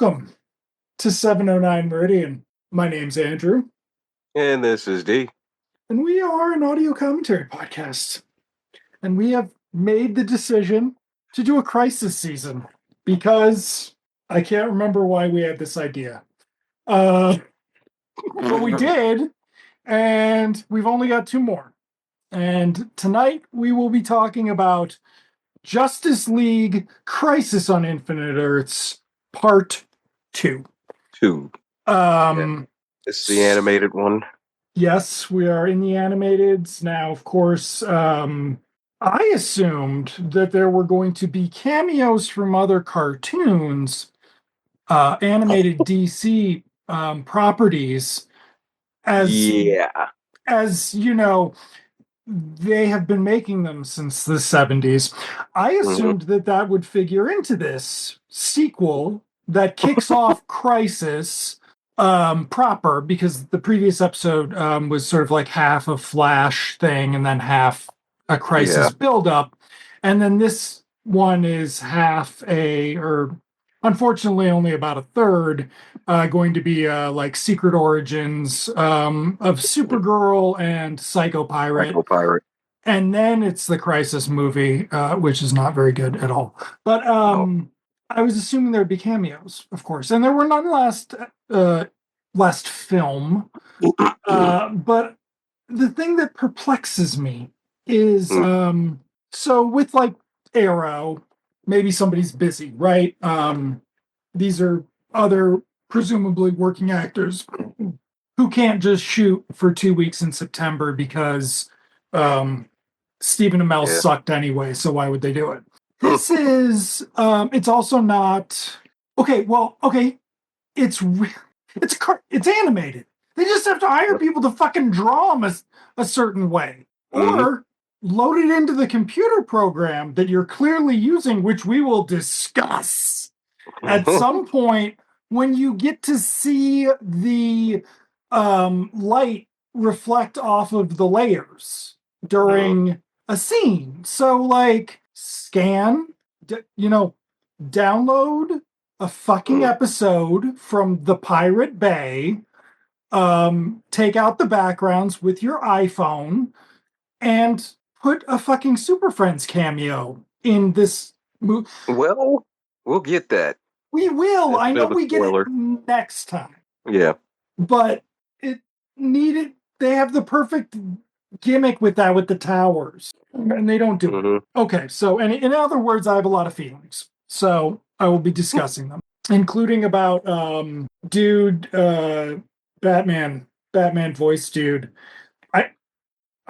Welcome to 709 Meridian. My name's Andrew, And this is D. and we are an audio commentary podcast. And we have made the decision to do a crisis season because I can't remember why we had this idea. But we did, and we've only got two more. And tonight we will be talking about Justice League Crisis on Infinite Earths Part 2. It's the animated one. Yes, we are in the animateds. Now, of course, I assumed that there were going to be cameos from other cartoons, animated DC properties, as you know, they have been making them since the 70s. I assumed that would figure into this sequel that kicks off Crisis proper, because the previous episode was sort of like half a Flash thing and then half a Crisis buildup. And then this one is unfortunately only about a third, going to be like Secret Origins of Supergirl and Psycho Pirate. And then it's the Crisis movie, which is not very good at all. But I was assuming there'd be cameos, of course. And there were none last film. But the thing that perplexes me is, so with like Arrow, maybe somebody's busy, right? These are other presumably working actors who can't just shoot for 2 weeks in September because Stephen Amell sucked anyway, so why would they do it? This is it's also not okay. It's animated. They just have to hire people to fucking draw them a certain way, or load it into the computer program that you're clearly using, which we will discuss at some point when you get to see the light reflect off of the layers during a scene. So, like, download a fucking episode from the Pirate Bay, take out the backgrounds with your iPhone, and put a fucking Super Friends cameo in this movie. Well, we'll get that. We will. I know we get it next time. Yeah. But it needed, they have the perfect gimmick with that, with the towers, and they don't do it. Okay, so, and in other words, I have a lot of feelings, so I will be discussing them, including about Batman voice dude.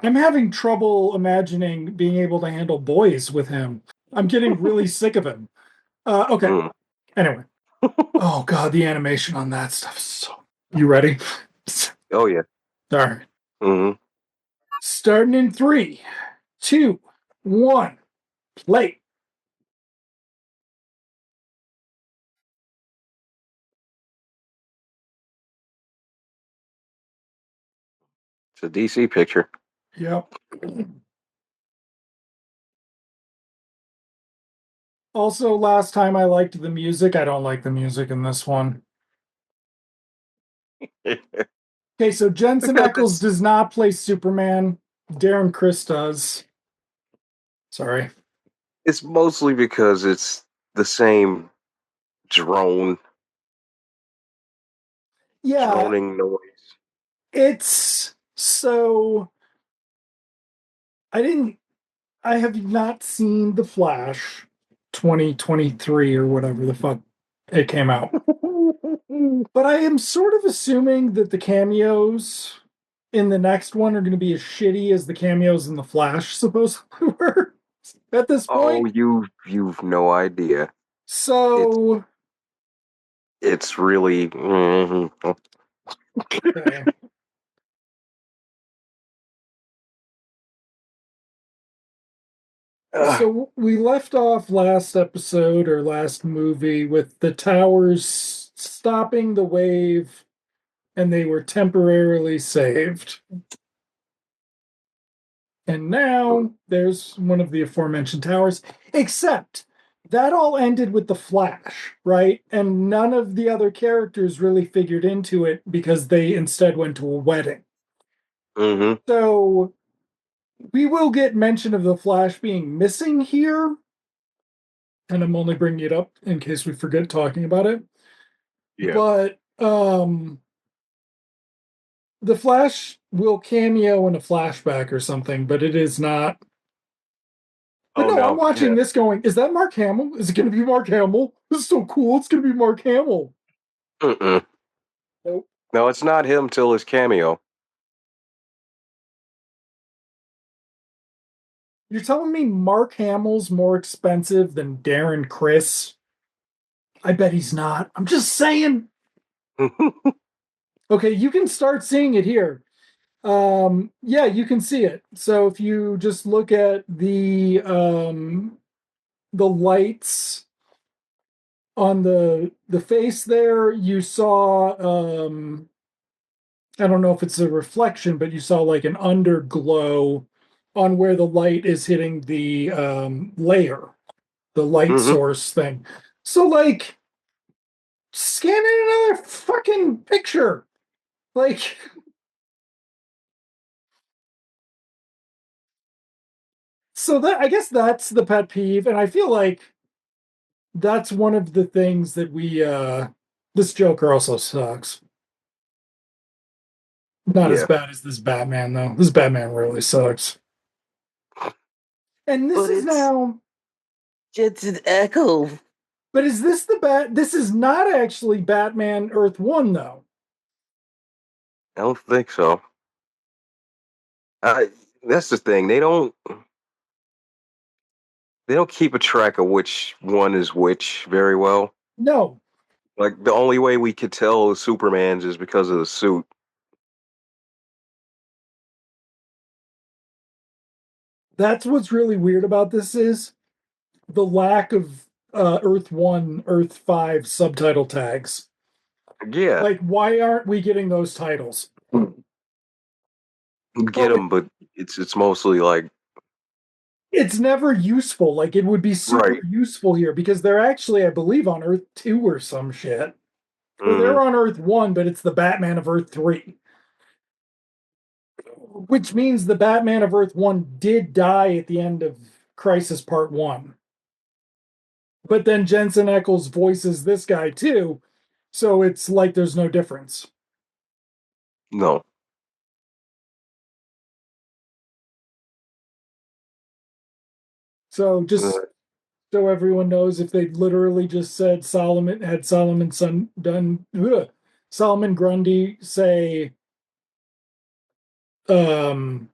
I'm having trouble imagining being able to handle boys with him. I'm getting really sick of him. Okay. Anyway. Oh god, the animation on that stuff is so... You ready? Oh yeah. All right. Starting in 3, 2, 1, play. It's a DC picture. Yep. Also, last time I liked the music. I don't like the music in this one. Okay, so Jensen Ackles does not play Superman. Darren Criss does. Sorry. It's mostly because it's the same drone. Yeah. Droning noise. It's so... I have not seen The Flash 2023 or whatever the fuck it came out. But I am sort of assuming that the cameos in the next one are going to be as shitty as the cameos in The Flash supposedly were at this point. Oh, you've no idea. So it's really... Okay. So we left off last episode or last movie with the towers stopping the wave, and they were temporarily saved. And now there's one of the aforementioned towers, except that all ended with the Flash, right? And none of the other characters really figured into it because they instead went to a wedding. Mm-hmm. So we will get mention of the Flash being missing here, and I'm only bringing it up in case we forget talking about it. Yeah. But the Flash will cameo in a flashback or something, but it is not. But Oh no, I'm no. watching Yeah. this going, is that Mark Hamill? Is it going to be Mark Hamill? This is so cool. It's going to be Mark Hamill. Mm-mm. Nope. No, it's not him till his cameo. You're telling me Mark Hamill's more expensive than Darren Chris? I bet he's not. I'm just saying. Okay, you can start seeing it here. Yeah, you can see it. So if you just look at the lights on the face there, you saw I don't know if it's a reflection, but you saw like an underglow on where the light is hitting the layer, the light Mm-hmm. source thing. So like scan in another fucking picture. Like so that I guess that's the pet peeve, and I feel like that's one of the things that we this Joker also sucks. Not as Yeah. bad as this Batman though. This Batman really sucks. And this But is it's now Jensen Echo. but is this the bat this is not actually Batman Earth 1 though. I don't think so. That's the thing. They don't keep a track of which one is which very well. No, Like the only way we could tell Superman's is because of the suit. that's what's really weird about this is the lack of Earth 1, Earth 5 subtitle tags. Yeah, Like why aren't we getting those titles? get Oh, them, but it's mostly like it's never useful. Like it would be super right. useful here because they're actually, I believe, on Earth 2 or some shit. Or Mm-hmm. they're on Earth 1, but it's the Batman of Earth 3. Which means the Batman of Earth 1 did die at the end of Crisis Part 1. But then Jensen Ackles voices this guy too. So it's like there's no difference. No. So Uh, just so everyone knows, if they literally just said Solomon son done Solomon Grundy say um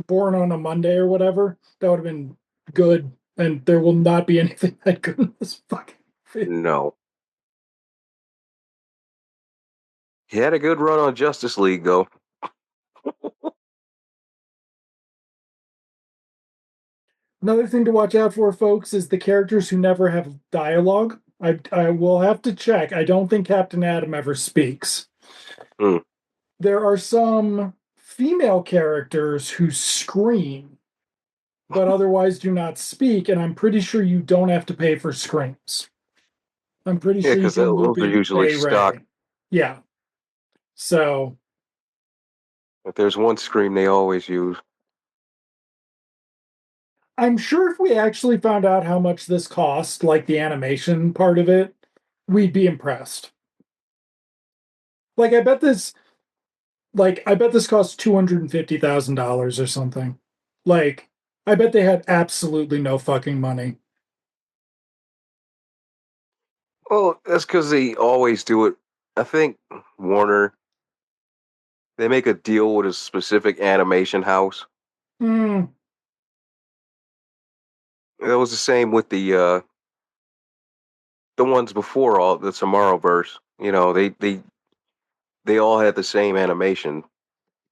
born on a Monday or whatever, that would have been good. And there will not be anything that good in this fucking movie. no. He had a good run on Justice League though. Another thing to watch out for, folks, is the characters who never have dialogue. I will have to check. I don't think Captain Atom ever speaks. Mm. There are some female characters who scream, but otherwise do not speak, and I'm pretty sure you don't have to pay for screams. I'm pretty Yeah, sure you because can loop those are in usually Bay stock. Ray. Yeah. So If there's one scream they always use. I'm sure if we actually found out how much this cost, like the animation part of it, we'd be impressed. Like I bet this cost $250,000 or something. Like I bet they had absolutely no fucking money. Well, that's because they always do it. I think Warner, they make a deal with a specific animation house. Hmm. That was the same with the ones before all the Tomorrowverse. They all had the same animation.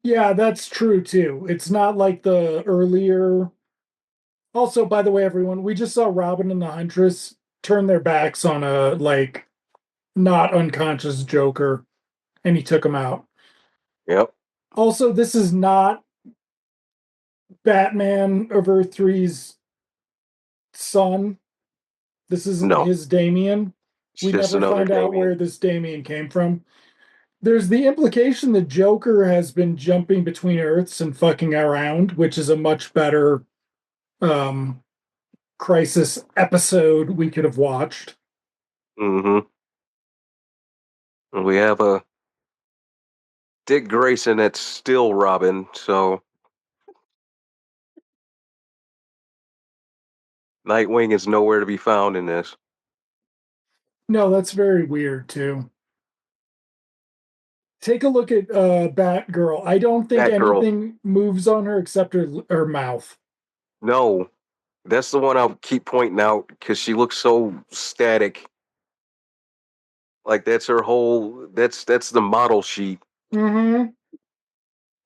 Yeah, that's true too. It's not like the earlier. Also, by the way, everyone, we just saw Robin and the Huntress turn their backs on a like not unconscious Joker, and he took him out. Yep. Also, this is not Batman of Earth 3's son. This isn't No, his Damien. it's We just never another find out Damien. where this Damien came from. There's the implication that Joker has been jumping between Earths and fucking around, which is a much better um, Crisis episode we could have watched. Mm-hmm. And we have a Dick Grayson that's still Robin, so Nightwing is nowhere to be found in this. No, that's very weird too. Take a look at Batgirl. I don't think Batgirl, anything moves on her except her mouth. no, that's the one I'll keep pointing out because she looks so static. Like that's her whole. That's the model sheet. Mm-hmm.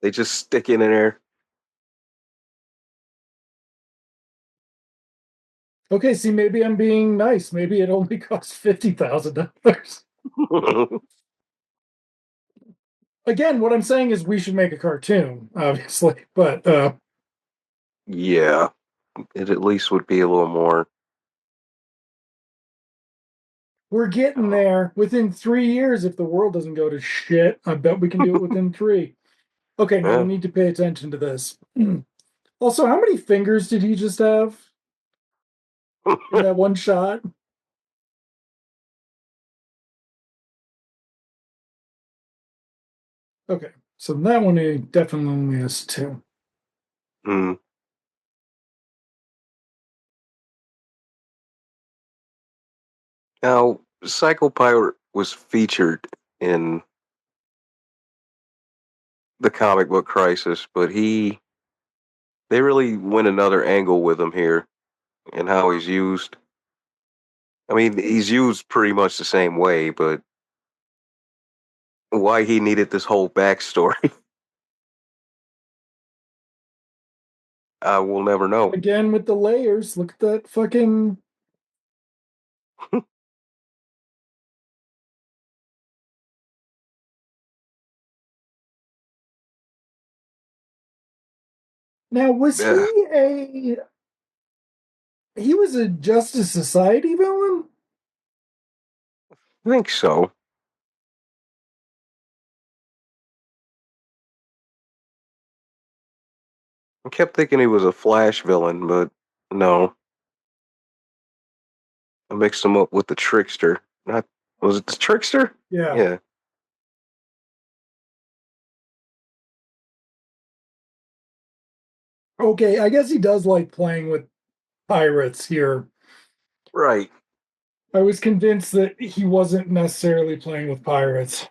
They just stick it in there. Okay, see, maybe I'm being nice. Maybe it only costs $50,000. Again, what I'm saying is we should make a cartoon, obviously, but Yeah, it at least would be a little more. we're getting Uh, there. Within 3 years, if the world doesn't go to shit, I bet we can do it within three. Okay, now we yeah. need to pay attention to this. Also, how many fingers did he just have in that one shot? Okay, so that one he definitely only has two. Hmm. Now, Psycho Pirate was featured in the comic book Crisis, but they really went another angle with him here and how he's used. I mean, he's used pretty much the same way, but why he needed this whole backstory, I will never know. Again with the layers. Look at that fucking. Now, was Yeah, he was a Justice Society villain? I think so. I kept thinking he was a Flash villain, but no. I mixed him up with the Trickster. Not was it the Trickster? Yeah. Yeah, Okay, I guess he does like playing with pirates here. right. I was convinced that he wasn't necessarily playing with pirates.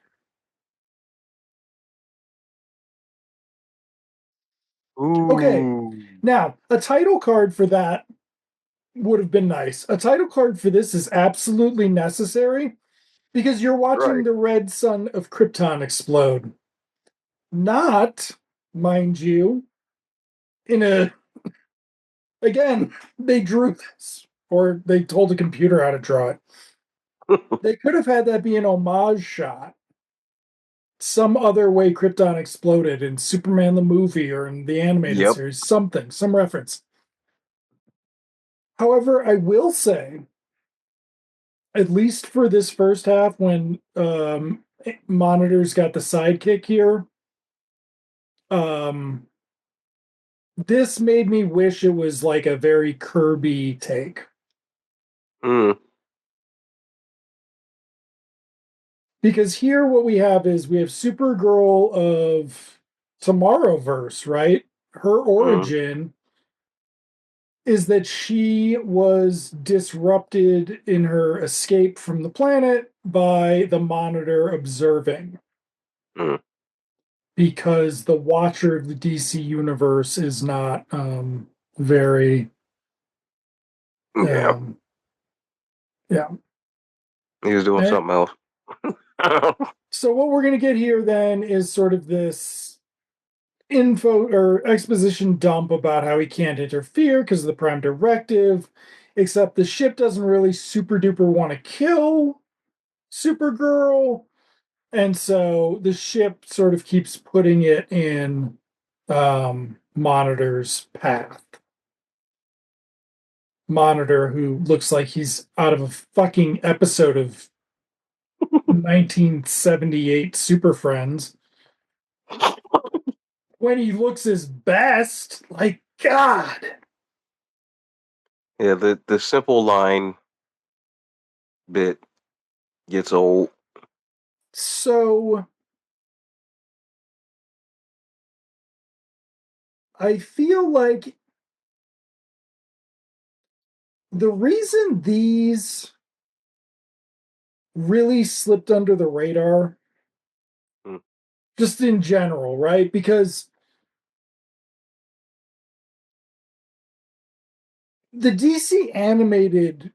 Okay, Ooh, now a title card for that would have been nice. A title card for this is absolutely necessary because you're watching right. the red sun of Krypton explode. Not, mind you, in a again, they drew this or they told a computer how to draw it. They could have had that be an homage shot. Some other way Krypton exploded in Superman the movie or in the animated Yep. series, something, some reference. However, I will say, at least for this first half, when Monitor's got the sidekick here, um, this made me wish it was like a very Kirby take. Mm, Because here, what we have is we have Supergirl of Tomorrowverse, right? Her mm, origin is that she was disrupted in her escape from the planet by the Monitor observing mm. because the Watcher of the DC universe is not very Yeah, um, yeah. he was doing And something else. so what we're gonna get here then is sort of this info or exposition dump about how he can't interfere because of the Prime Directive, except the ship doesn't really super duper want to kill Supergirl. And so the ship sort of keeps putting it in Monitor's path. monitor who looks like he's out of a fucking episode of 1978 Super Friends. When he looks his best, like, God. Yeah, the simple line bit gets old. So I feel like the reason these really slipped under the radar, Mm. just in general, right? Because the DC animated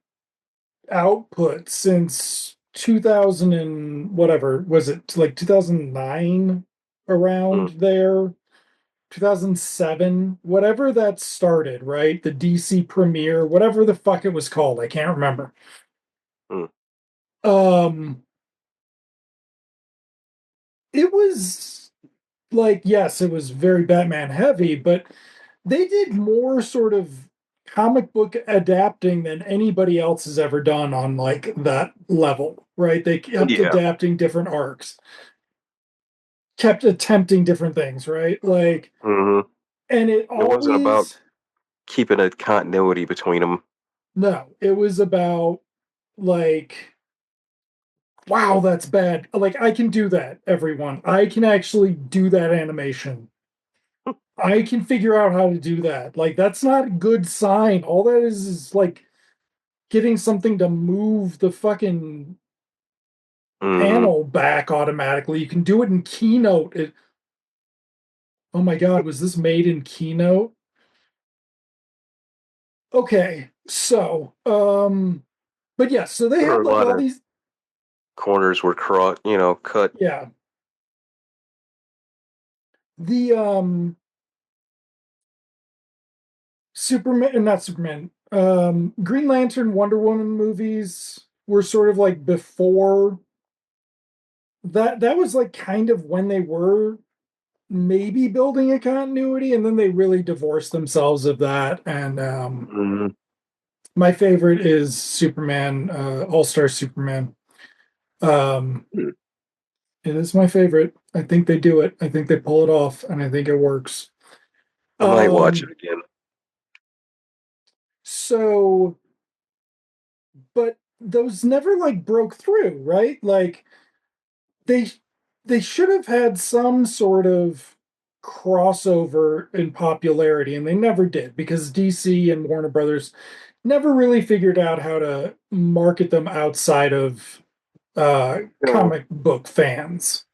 output since 2000 and whatever, was it like 2009, around Mm. there, 2007, whatever that started, right? The DC premiere, whatever the fuck it was called, I can't remember. Mm. Um, it was like, yes, it was very Batman heavy, but they did more sort of comic book adapting than anybody else has ever done on like that level, right? They kept Yeah. adapting different arcs, kept attempting different things, right? Like, Mm-hmm. and it It wasn't about always, keeping a continuity between them. no, it was about like, wow, that's bad. Like, I can do that, everyone. I can actually do that animation. I can figure out how to do that. Like, that's not a good sign. All that is like getting something to move the fucking Mm-hmm. panel back automatically. You can do it in Keynote. Oh my God, was this made in Keynote? Okay, so, but yeah, so they There had were a like lot all of these, corners were cut. yeah. The Superman, not Superman, Green Lantern, Wonder Woman movies were sort of like before that. That was like kind of when they were maybe building a continuity, and then they really divorced themselves of that. And Mm-hmm. my favorite is Superman, All-Star Superman. Um, it is my favorite. I think they do it. I think they pull it off, and I think it works. I might watch it Um, again. so, but those never like broke through, right? Like they they should have had some sort of crossover in popularity, and they never did because DC and Warner Brothers never really figured out how to market them outside of You know, comic book fans.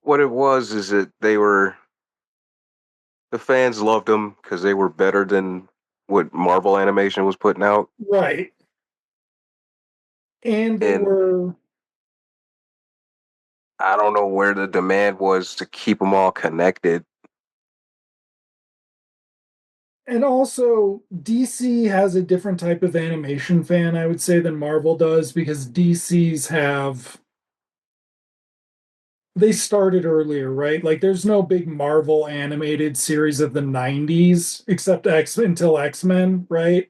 what it was is that the fans loved them because they were better than what Marvel animation was putting out. Right. And they And were, I don't know where the demand was to keep them all connected. and also DC has a different type of animation fan, I would say, than Marvel does because DC's have they started earlier, right? Like there's no big Marvel animated series of the 90s except X until X-Men, right?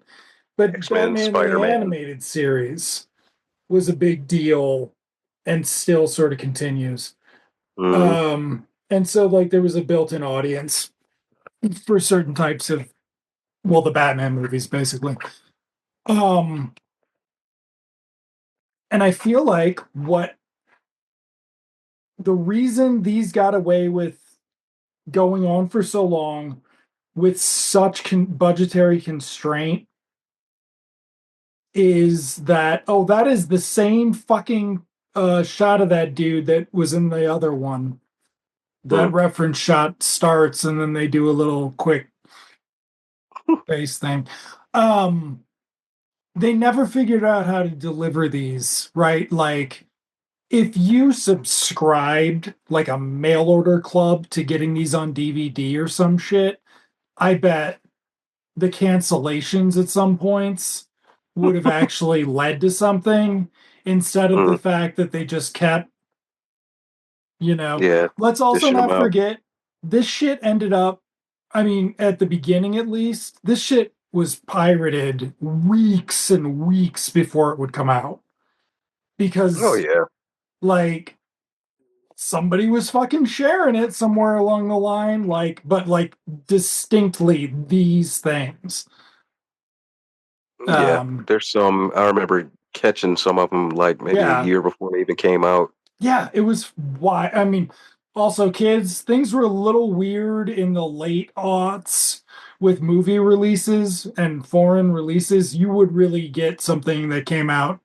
But X-Men, Batman the Spider-Man. animated series was a big deal and still sort of continues. Mm-hmm. And so like there was a built-in audience for certain types of, well, the Batman movies basically. Um and I feel like what the reason these got away with going on for so long with such budgetary constraint is that, oh, that is the same fucking shot of that dude that was in the other one. That reference shot starts and then they do a little quick face thing. Um, they never figured out how to deliver these, right? Like if you subscribed like a mail order club to getting these on DVD or some shit, I bet the cancellations at some points would have actually led to something instead of the Mm-hmm. fact that they just kept, you know. Yeah, Let's also dishing them not out. forget this shit ended up, I mean, at the beginning at least, this shit was pirated weeks and weeks before it would come out Oh because, yeah, like, somebody was fucking sharing it somewhere along the line, like, but like distinctly these things. yeah. Um, There's some. I remember catching some of them like maybe a yeah, year before they even came out. yeah, it was why. I mean, also, kids, things were a little weird in the late aughts with movie releases and foreign releases. You would really get something that came out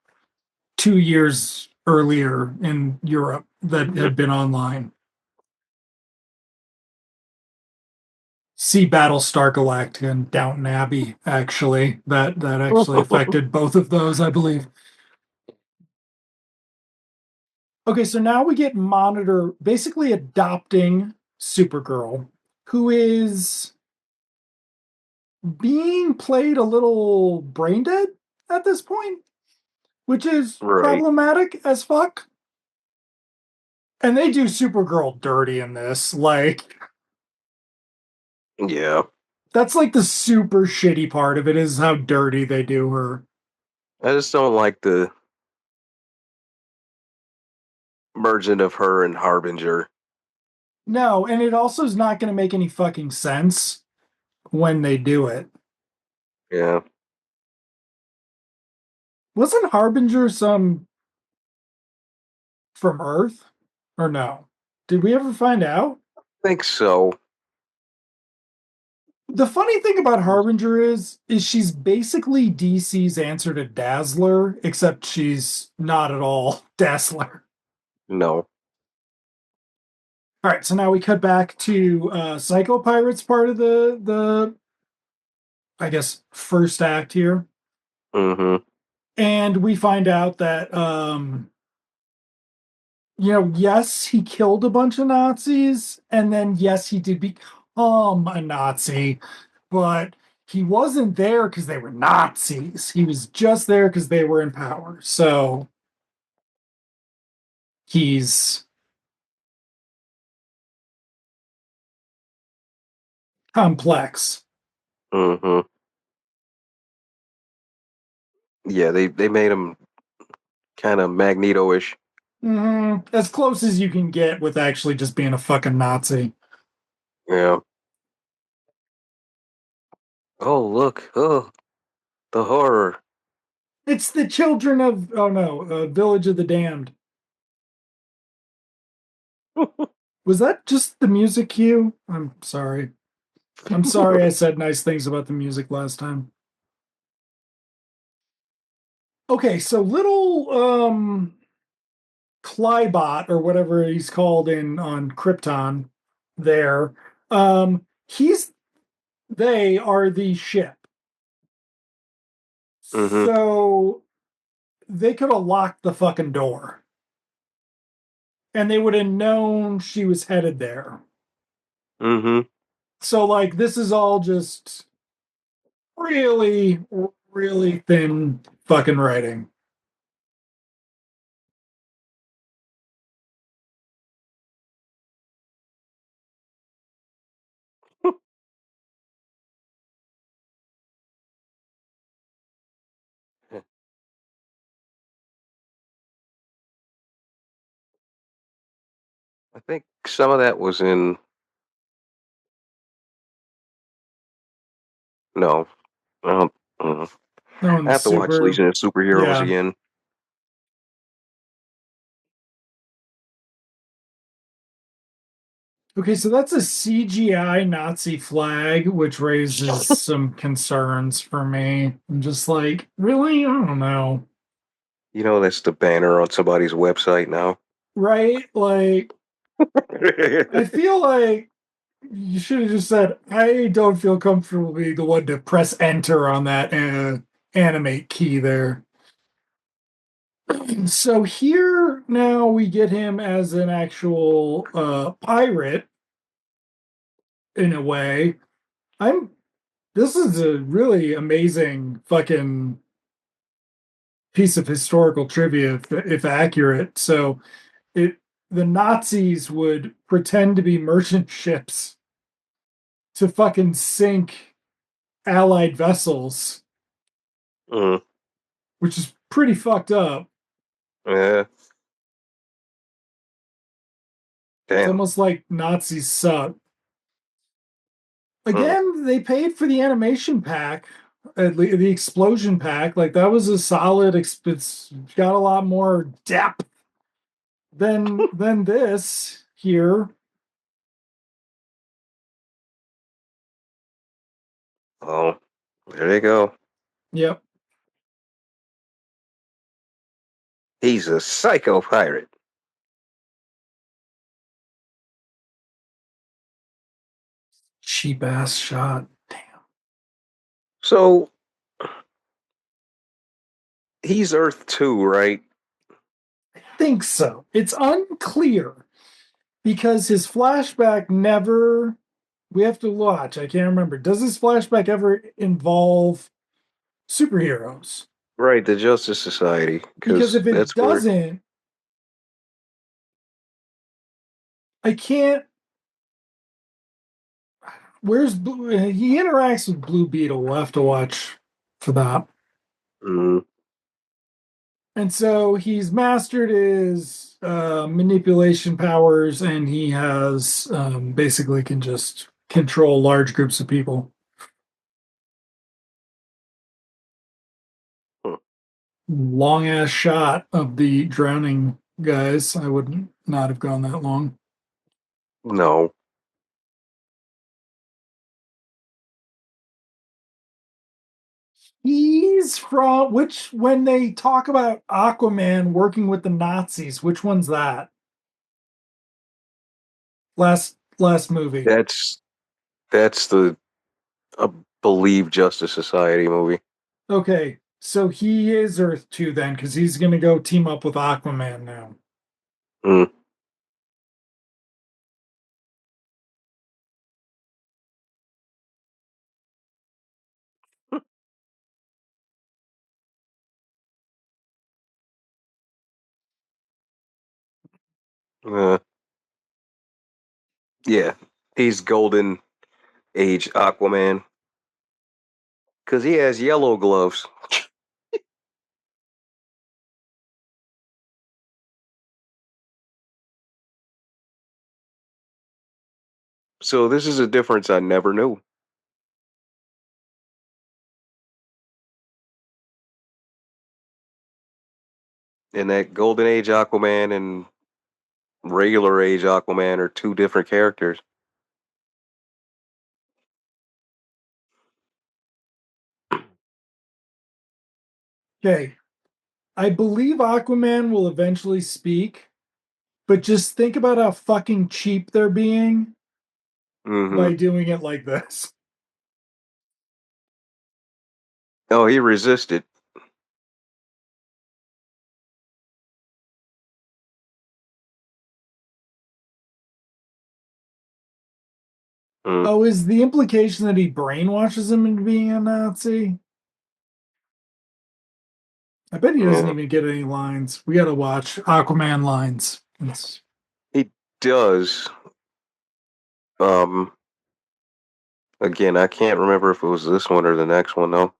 2 years earlier in Europe that had been online. See Battlestar Galactica and Downton Abbey, actually. That actually affected both of those, I believe. Okay, so now we get Monitor basically adopting Supergirl, who is being played a little brain dead at this point, which is Right. problematic as fuck. And they do Supergirl dirty in this. Like, Yeah. that's like the super shitty part of it is how dirty they do her. I just don't like the merging of her and Harbinger. No, and it also is not going to make any fucking sense when they do it. Yeah. Wasn't Harbinger some from Earth? Or no? Did we ever find out? I think so. The funny thing about Harbinger is she's basically DC's answer to Dazzler, except she's not at all Dazzler. No. All right, so now we cut back to Psycho Pirates part of the I guess first act here. Mm-hmm. And we find out that yes, he killed a bunch of Nazis, and then yes, he did become a Nazi, but he wasn't there because they were Nazis. He was just there because they were in power. So he's complex. Mm-hmm. Yeah, they made him kind of Magneto-ish. As close as you can get with actually just being a fucking Nazi. Yeah. Oh, look. Oh, the horror. It's the children of, oh no, Village of the Damned. Was that just the music cue? I'm sorry. I'm sorry I said nice things about the music last time. Okay, so little Clybot or whatever he's called in on Krypton there. He's they are the ship. Mm-hmm. So they could have locked the fucking door. And they would have known she was headed there. Mm-hmm. So like this is all just really, really thin fucking writing. I think some of that was in. No, I don't. No I one's have to watch super, Legion of Superheroes yeah. again. Okay, so that's a CGI Nazi flag, which raises some concerns for me. I'm just like, really? I don't know. You know, that's the banner on somebody's website now. Right? Like, I feel like you should have just said, I don't feel comfortable being the one to press enter on that animate key there. So here now we get him as an actual pirate in a way. I'm This is a really amazing fucking piece of historical trivia if accurate. So it the Nazis would pretend to be merchant ships to fucking sink Allied vessels, Mm, which is pretty fucked up. yeah. It's Damn. almost like Nazis suck. Mm. Again, they paid for the animation pack, the explosion pack. Like that was a solid. It's got a lot more depth than this here. Oh, there they go. Yep. He's a psycho pirate. Cheap ass shot. Damn. So he's Earth 2, right? Think so. It's unclear because his flashback never. We have to watch. I can't remember. Does his flashback ever involve superheroes? Right, the Justice Society, Because because if it that's where. doesn't, I can't. Where's Blue? He interacts with Blue Beetle. We'll have to watch for that. Mm, And so he's mastered his manipulation powers, and he has basically can just control large groups of people. hmm, Long ass shot of the drowning guys. I would not have gone that long. no. He's from which when they talk about Aquaman working with the Nazis, which one's that? Last movie. That's the I believe Justice Society movie. Okay, so he is Earth 2 then, because he's gonna go team up with Aquaman now. Mm, uh, yeah, he's Golden Age Aquaman because he has yellow gloves. So this is a difference I never knew. And that Golden Age Aquaman and regular age Aquaman are two different characters. Okay, I believe Aquaman will eventually speak, but just think about how fucking cheap they're being Mm-hmm. by doing it like this. Oh, he resisted. Mm, Oh, is the implication that he brainwashes him into being a Nazi? I bet he doesn't yeah, even get any lines. We gotta watch Aquaman lines. he does. Um, again, I can't remember if it was this one or the next one though.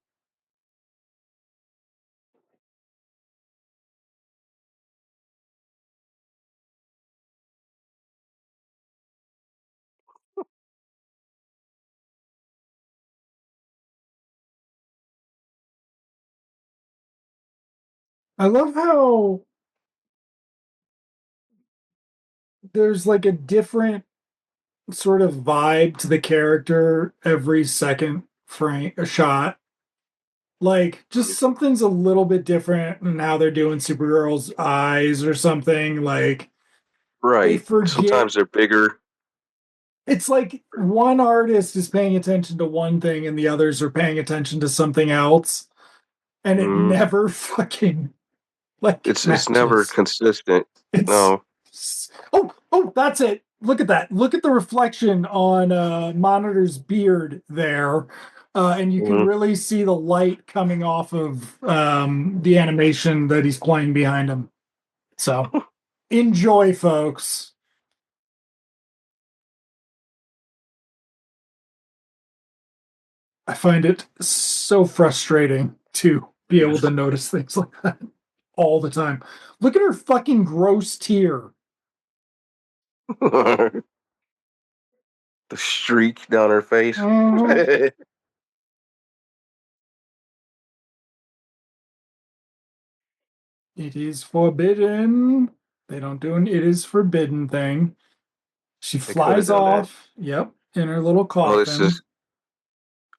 I love how there's like a different sort of vibe to the character every second frame a shot. Like just something's a little bit different in how they're doing Supergirl's eyes or something. Like they Right. forget. Sometimes they're bigger. It's like one artist is paying attention to one thing and the others are paying attention to something else, and it Mm, never fucking like it's never matches. consistent. It's No. oh, that's it. Look at that. Look at the reflection on Monitor's beard there. And you can Mm, really see the light coming off of the animation that he's playing behind him. So enjoy, folks. I find it so frustrating to be able to notice things like that all the time. Look at her fucking gross tear. The streak down her face. Mhm. It is forbidden. They don't do an it is forbidden thing. She They could have flies done that. off. Yep, in her little Oh, this coffin. is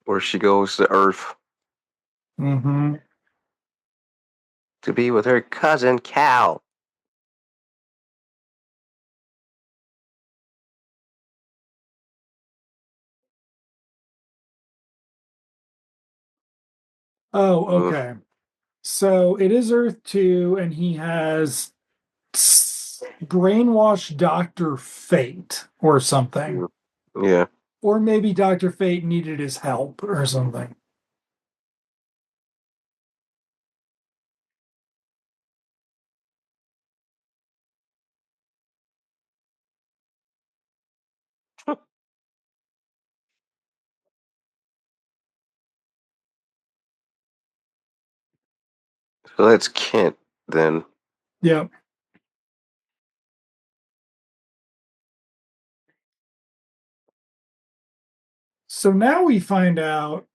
where she goes to Earth Mm-hmm. to be with her cousin Cal. Oh, Mm, okay. So it is Earth 2, and he has brainwashed Dr. Fate or something. mm, yeah. Or maybe Dr. Fate needed his help or something. So that's Kent then. Yeah. So now we find out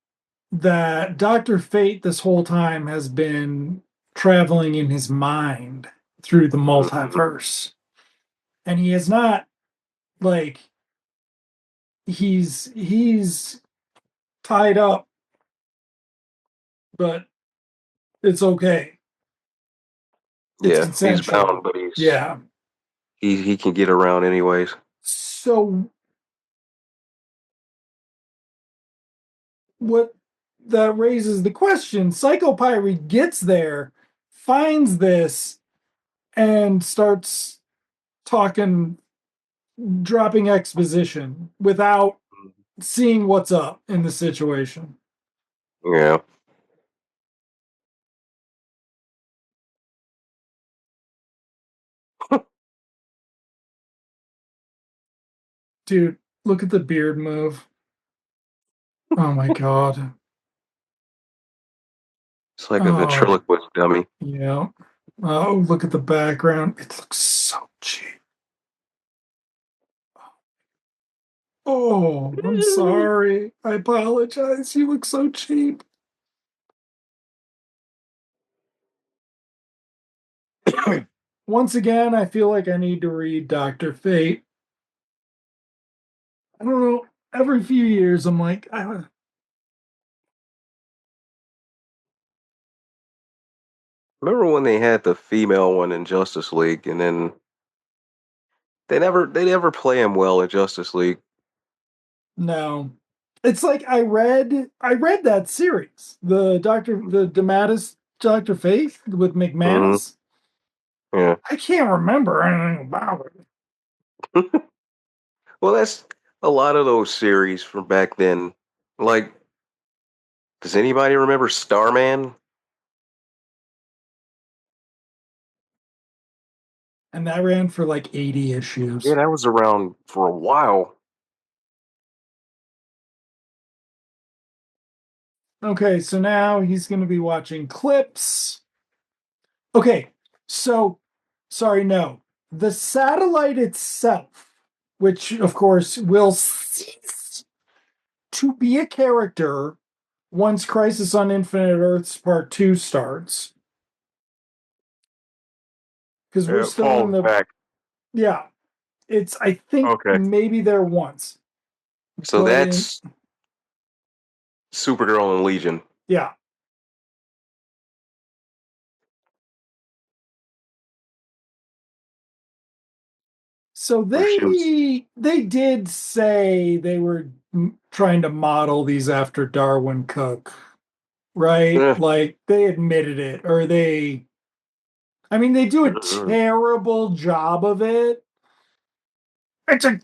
that Dr. Fate this whole time has been traveling in his mind through the Mhm. multiverse. And he is not like he's tied up, but it's okay. It's Yeah, he's bound, consensual. but Yeah. he can get around anyways. So what that raises the question, Psychopyrene gets there, finds this, and starts talking, dropping exposition without seeing what's up in the situation. Yeah. Dude, look at the beard move. Oh my god. It's like a Oh, ventriloquist dummy. yeah. Oh, look at the background. It looks so cheap. Oh, I'm sorry. I apologize. You look so cheap. Once again, I feel like I need to read Dr. Fate. I don't know. Every few years, I'm like, Remember when they had the female one in Justice League, and then they never play him well in Justice League. no. It's like I read that series, the Dematis Dr. Fate with Hmm. McManus. Yeah. I can't remember anything about it. Well, that's a lot of those series from back then. Like, does anybody remember Starman? And that ran for like 80 Yeah, issues. that was around for a while. Okay, so now he's going to be watching clips. Okay, so sorry, no. The satellite itself, which of course will cease to be a character once Crisis on Infinite Earths Part 2 starts. Because we're Yeah, it still in falls the, back. yeah, it's, I think Okay. maybe there once, So but in, that's Supergirl and Legion, yeah. So where she was. they did say they were trying to model these after Darwin Cook, right? Eh, Like they admitted it, or they, I mean, they do a terrible job of it. It's a,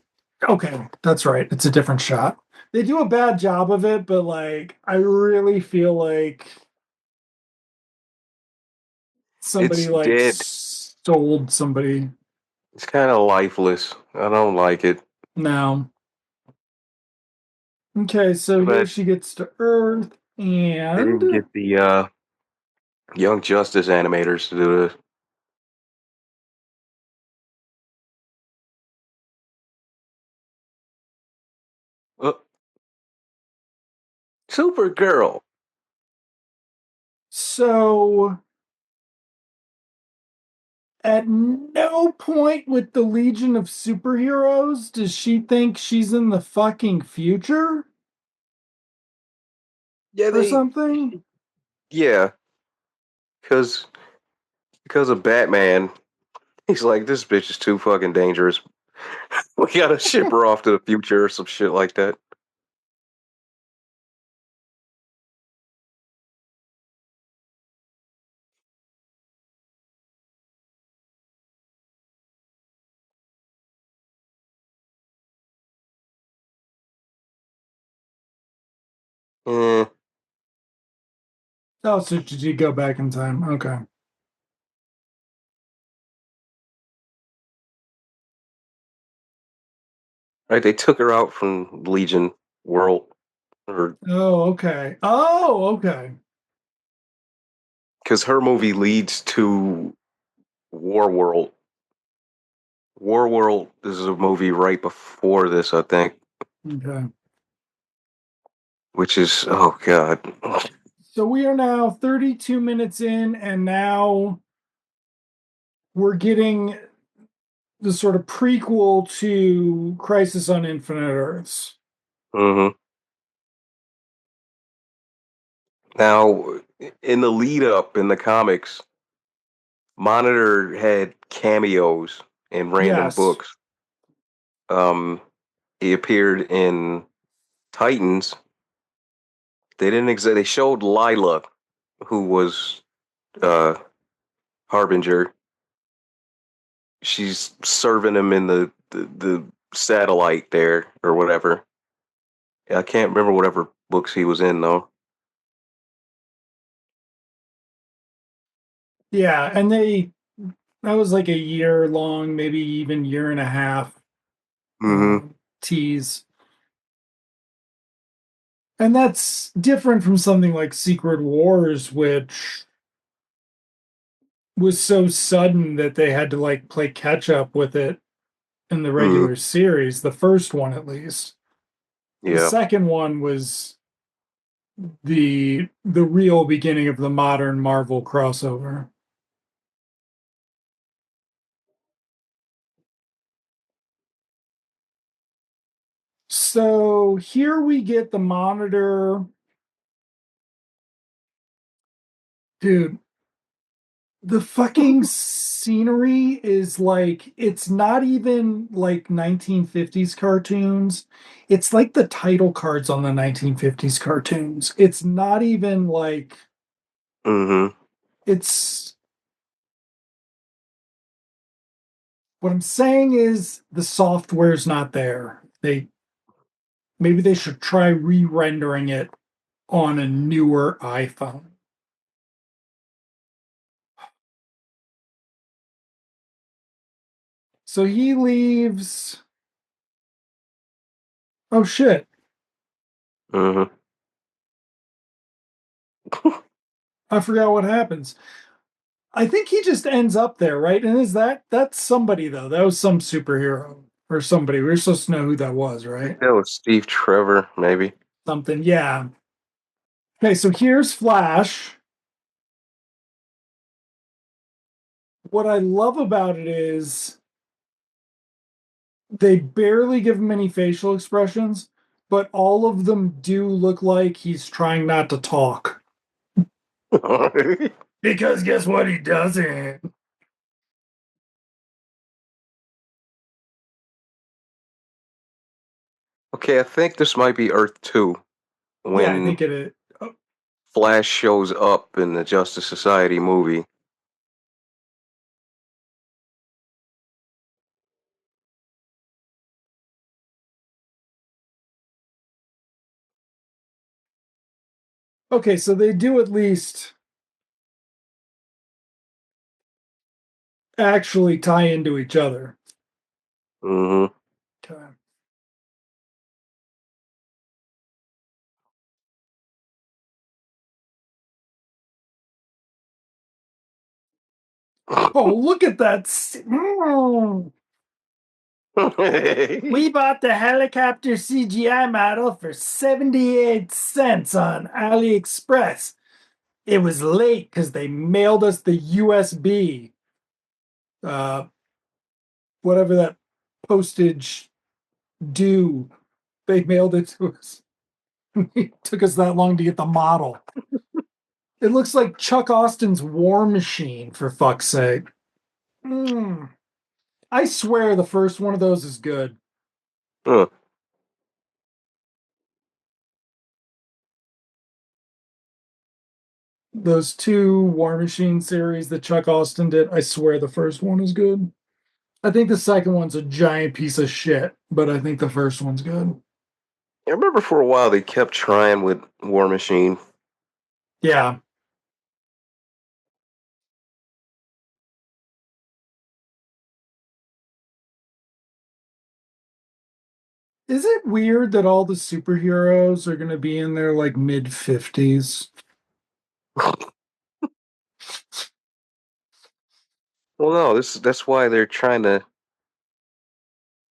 okay, that's right. It's a different shot. They do a bad job of it, but like, I really feel like somebody it's like dead. sold somebody It's kind of lifeless. I don't like it. now. Okay, so here But she gets to Earth, they didn't and get the Young Justice animators to do this. Uh, Supergirl. so at no point with the Legion of Superheroes does she think she's in the fucking future Yeah, or they. something. Yeah, because of Batman. He's like, this bitch is too fucking dangerous. We gotta ship her off to the future or some shit like that. Eh. Oh, so did you go back in time? Okay. Right, they took her out from Legion World, or Oh, okay. Oh, okay. because her movie leads to War World. War World is a movie right before this, I think, Okay. which is oh god. So we are now 32 minutes in, and now we're getting the sort of prequel to Crisis on Infinite Earths. hmm Now, in the lead up in the comics, Monitor had cameos in random Yes. books. He appeared in Titans. They didn't exist. They showed Lila, who was uh, Harbinger. She's serving him in the satellite there or whatever. I can't remember whatever books he was in though. Yeah, and that was like a year long, maybe even year and a half hmm tease. And that's different from something like Secret Wars, which was so sudden that they had to like play catch up with it in the hmm regular series, the first one at least. The Yeah. second one was the real beginning of the modern Marvel crossover. So here we get the Monitor. Dude, the fucking scenery is like it's not even like 1950s cartoons. It's like the title cards on the 1950s cartoons. It's not even like hmm it's what I'm saying is the software's not there. They maybe they should try re-rendering it on a newer iPhone. So he leaves. Oh shit. hmm I forgot what happens. I think he just ends up there, right? And is that's somebody though? That was some superhero or somebody. We are supposed to know who that was, I think right? that was Steve Trevor, maybe. Something. Yeah. Okay, so here's Flash. What I love about it is they barely give him any facial expressions, but all of them do look like he's trying not to talk. Because guess what? He doesn't. Okay, I think this might be Earth 2 Yeah, I when think it is. Oh, Flash shows up in the Justice Society movie. okay, so they do at least actually tie into each other. hmm Okay. Oh, look at that. We bought the helicopter CGI model for 78 cents on AliExpress. It was late because they mailed us the USB. Uh, Whatever that postage due, they mailed it to us. It took us that long to get the model. It looks like Chuck Austin's War Machine, for fuck's sake. I swear the first one of those is good. Huh. Those two War Machine series that Chuck Austin did, I swear the first one is good. I think the second one's a giant piece of shit, but I think the first one's good. I remember for a while they kept trying with War Machine. Yeah. Is it weird that all the superheroes are going to be in their like mid 50s? Well, no, that's why they're trying to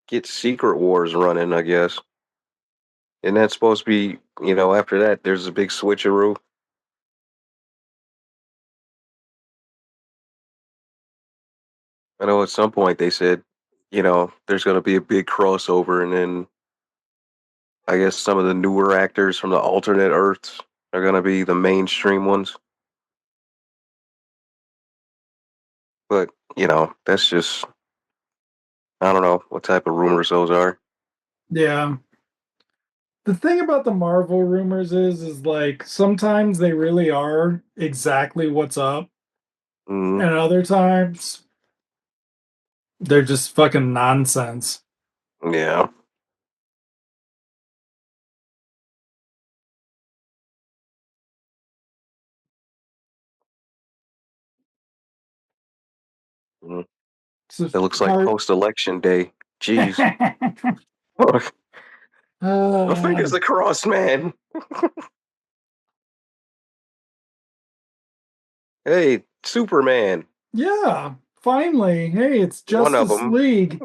get Secret Wars running, I guess. And that's supposed to be, after that, there's a big switcheroo. I know at some point they said, there's going to be a big crossover, and then I guess some of the newer actors from the alternate Earths are going to be the mainstream ones. But, that's just, I don't know what type of rumors those are. Yeah. The thing about the Marvel rumors is like sometimes they really are exactly what's up, Mm, and other times they're just fucking nonsense. yeah. Mm. It's just It looks like hard. post-election day. Jeez. I think it's Uh, the cross man. Hey, Superman. yeah, finally. Hey, it's One of Justice them. League.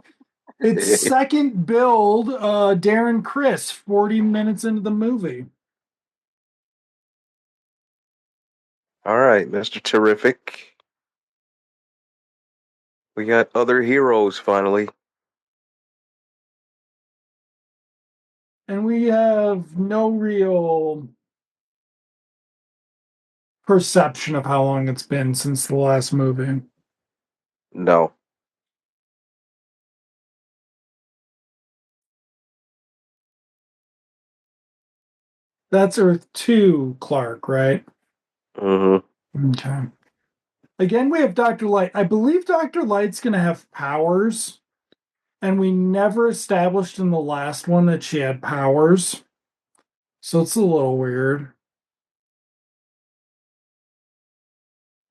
It's second build, Darren Chris, 40 minutes into the movie. All right, Mr. Terrific. We got other heroes finally. And we have no real perception of how long it's been since the last movie. No. That's Earth 2, Clark, right? Mm-hmm. Okay. Again, we have Dr. Light. I believe Dr. Light's going to have powers, and we never established in the last one that she had powers. So it's a little weird.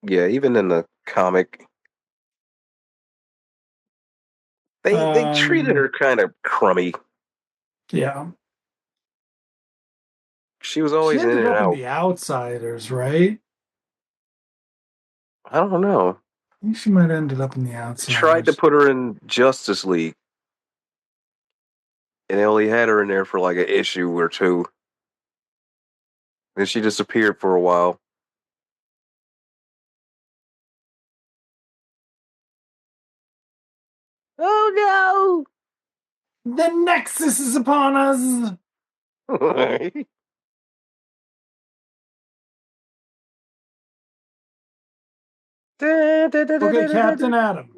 Yeah, even in the comic, they treated Um, her kind of crummy. yeah. She was She always in ended and up in out. The Outsiders, right? I don't know. I think she might have ended up in The They tried to Outsiders. put her in Justice League, and they only had her in there for like an issue or two. Then she disappeared for a while. Oh The Nexus is upon us. Okay, Captain Adam.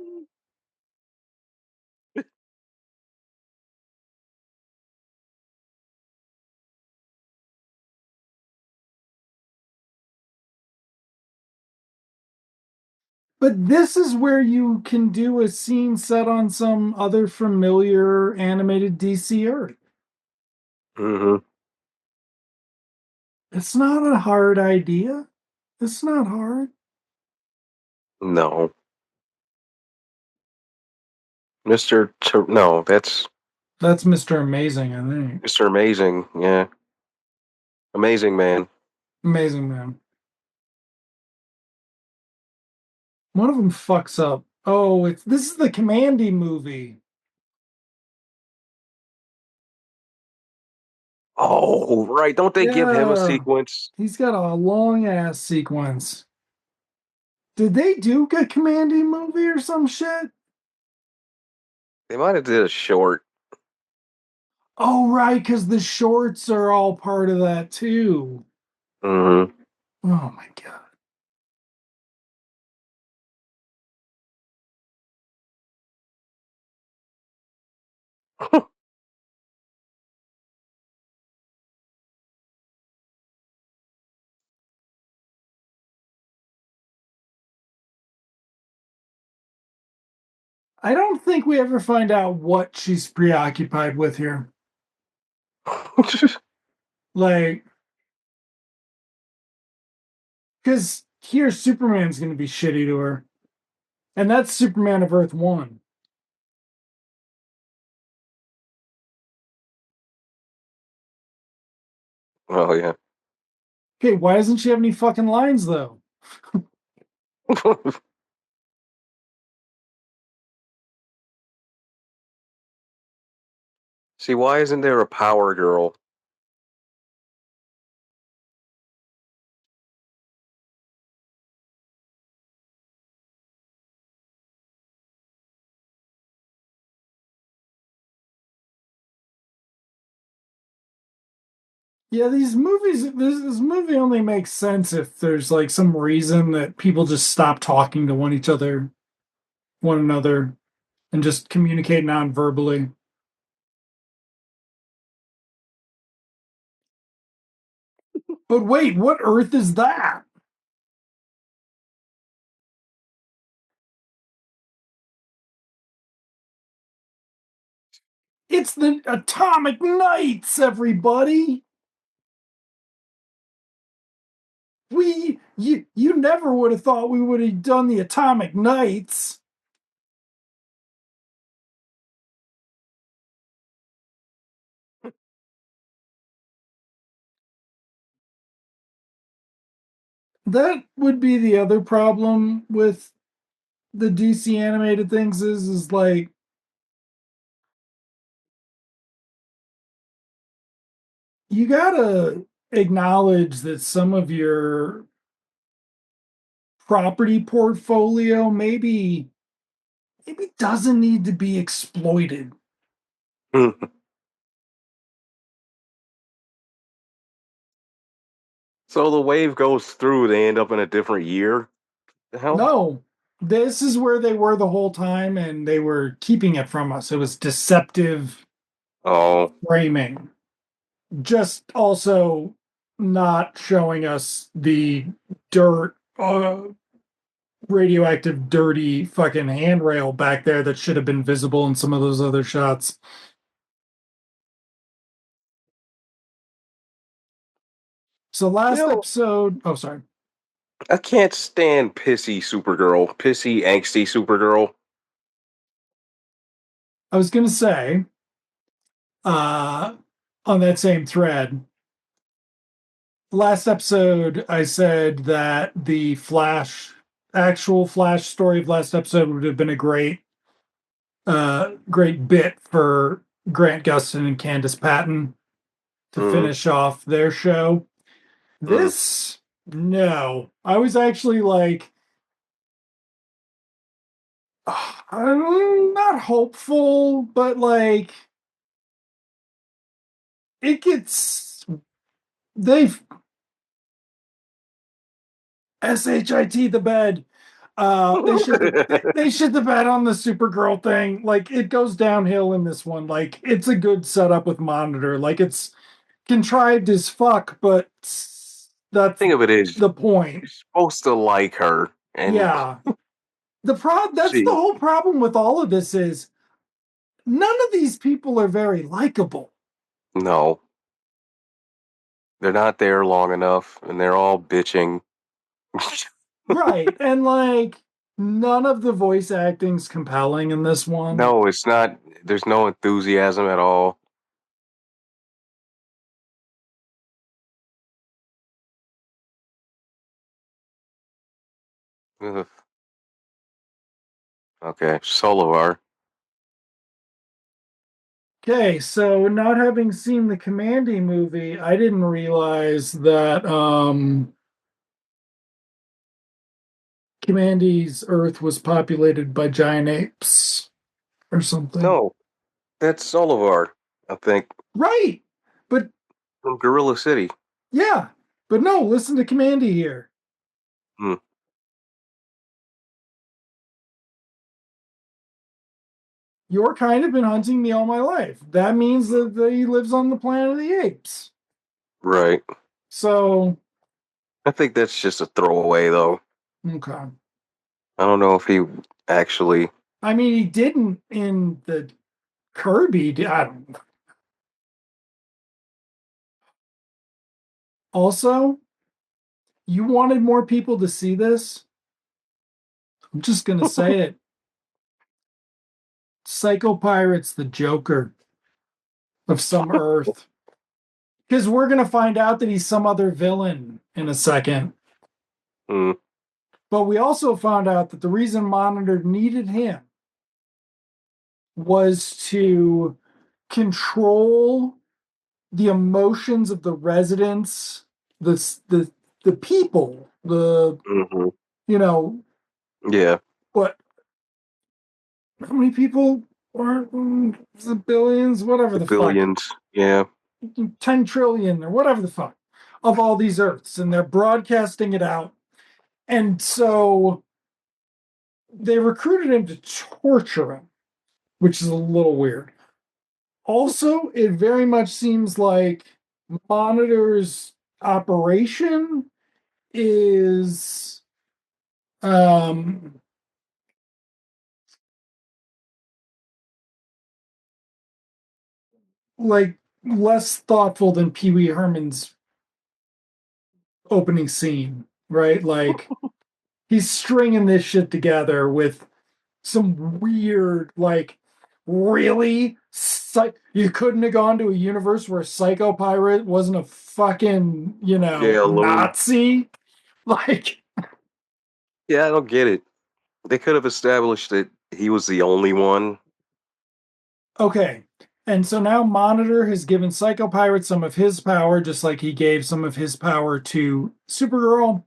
But this is where you can do a scene set on some other familiar animated DC Earth. Mm-hmm. It's not a hard idea. It's not hard. No. No, that's That's Mr. Amazing, I think. Mr. Amazing. Yeah. Amazing Man. Amazing Man. One of them fucks up. Oh, it's this is the Commandy movie. Oh, right. Don't they give him a Yeah, sequence? he's got a long ass sequence. Did they do a Commandy movie or some shit? They might have did a short. Oh, right, because the shorts are all part of that too. Hmm. Oh my god. I don't think we ever find out what she's preoccupied with here. Like, because here Superman's going to be shitty to her. And that's Superman of Earth 1. Oh yeah. Okay, why doesn't she have any fucking lines, though? See, why isn't there a Power Girl? Yeah, these movies, this movie only makes sense if there's like some reason that people just stop talking to one another, and just communicate non-verbally. But wait, what Earth is that? It's the Atomic Knights, everybody. You never would have thought we would have done the Atomic Knights. That would be the other problem with the DC animated things is like you gotta acknowledge that some of your property portfolio maybe doesn't need to be exploited. So the wave goes through, they end up in a different year? The hell? No, this is where they were the whole time, and they were keeping it from us. It was deceptive Oh. framing. Just also not showing us the dirt, radioactive, dirty fucking handrail back there that should have been visible in some of those other shots. So You last know, episode, oh sorry, I can't stand pissy Supergirl. Pissy, angsty Supergirl. I was gonna say, uh, on that same thread, last episode I said that the actual Flash story of last episode would have been a great bit for Grant Gustin and Candace Patton to Mm, finish off their show. mm. This, no. I was actually like, I'm not hopeful, but like, it gets, they've shit the bed. They shit the bed on the Supergirl thing. Like it goes downhill in this one. Like it's a good setup with Monitor. Like it's contrived as fuck, but that's Thing of it is, the point. you're supposed to like her, and Yeah. That's the she, whole problem with all of this is none of these people are very likable. no, they're not there long enough, and they're all bitching. Right. And like none of the voice acting's compelling in this one. No, it's not. There's no enthusiasm at all. Ugh. Okay, Solovar. Okay, so not having seen the Commandy movie, I didn't realize that Commandy's Earth was populated by giant apes or something. No, that's Solovar. I think Right. But from Gorilla City. yeah. But no, listen to Commandy here. Hmm. Your kind have been hunting me all my life. That means that he lives on the planet of the apes. Right. So, I think that's just a throwaway, though. okay. I don't know if he actually. I mean, he didn't in the Kirby. I don't know. Also, you wanted more people to see this. I'm just going to say it. Psycho Pirate's the Joker of some Earth. Because we're going to find out that he's some other villain in a second. Hmm. But we also found out that the reason Monitor needed him was to control the emotions of the residents, the the the people, Hmm. you know, Yeah. what how many people are the billions, whatever The the fuck, billions. Yeah. 10 trillion or whatever the fuck of all these Earths, and they're broadcasting it out. And so they recruited him to torture him, which is a little weird. Also, it very much seems like Monitor's operation is um like less thoughtful than Pee Wee Herman's opening scene, right? Like he's stringing this shit together with some weird, like, really? You couldn't have gone to a universe where Psycho Pirate wasn't a fucking, Yeah. Loon. Nazi? Like, Yeah, I don't get it. They could have established that he was the only one. okay. And so now Monitor has given Psycho Pirate some of his power, just like he gave some of his power to Supergirl.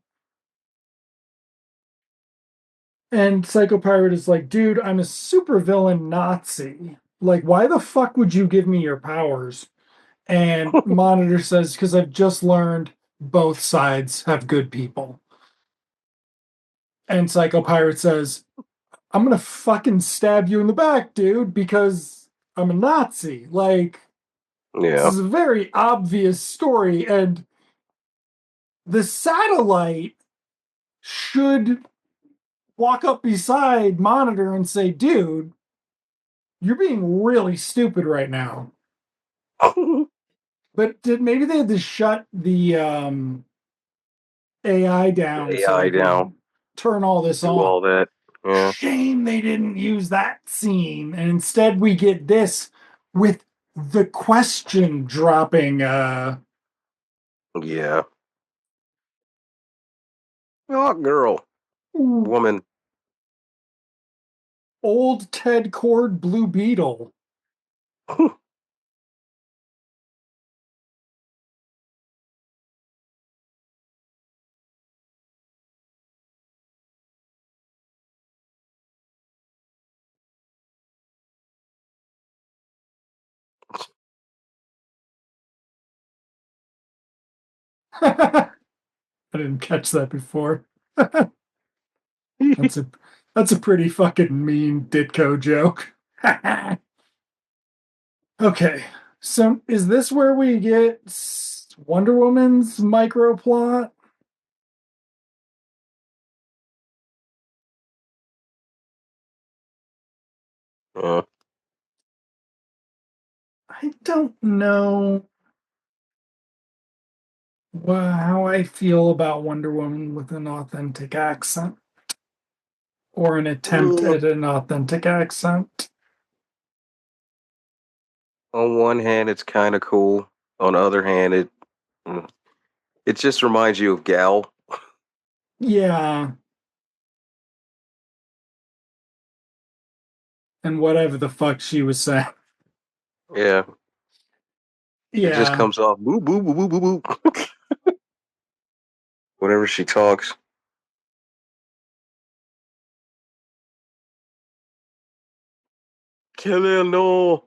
And Psycho Pirate is like, dude, I'm a supervillain Nazi. Like, why the fuck would you give me your powers? And Monitor says, because I've just learned both sides have good people. And Psycho Pirate says, I'm gonna fucking stab you in the back, dude, because I'm a Nazi. Like, this Yeah. is a very obvious story, and the satellite should walk up beside Monitor and say, dude, you're being really stupid right now. But maybe they had to shut the AI down so AI they down. could turn all this Do all on. that. Yeah. Shame they didn't use that scene. And instead we get this with the question dropping Yeah. Oh, girl. Woman. old Ted Cord Blue Beetle. I didn't catch that before. That's a that's a pretty fucking mean Ditko joke. Okay, so is this where we get Wonder Woman's micro plot? uh, I don't know how I feel about Wonder Woman with an authentic accent or an attempt mm, at an authentic accent. on one hand, it's kind of cool. On the other hand, it just reminds you of Gal. Yeah, and whatever the fuck she was saying. Yeah, it just Yeah. comes off boo boo boo boo boo boo. Whenever she talks. Kill no.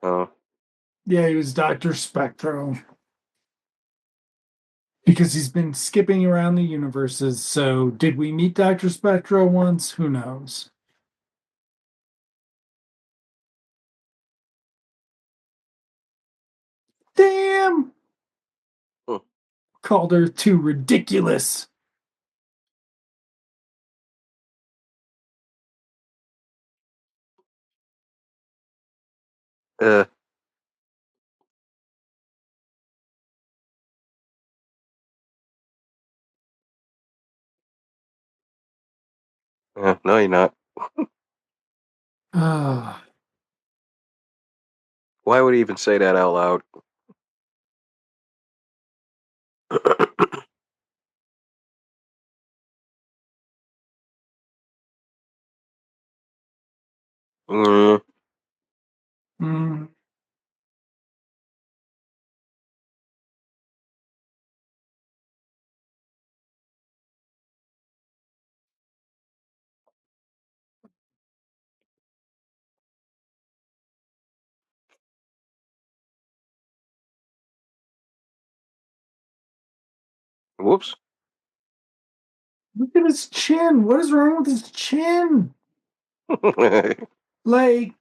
Oh, Yeah, he was Dr. Spectro. Because he's been skipping around the universes. So, did we meet Dr. Spectro once? Who knows? Damn! hmm. Called her too ridiculous. uh, no, you're not. Ah, Why would he even say that out loud? mm, mm. whoops. Look at his chin. What is wrong with his chin? Like,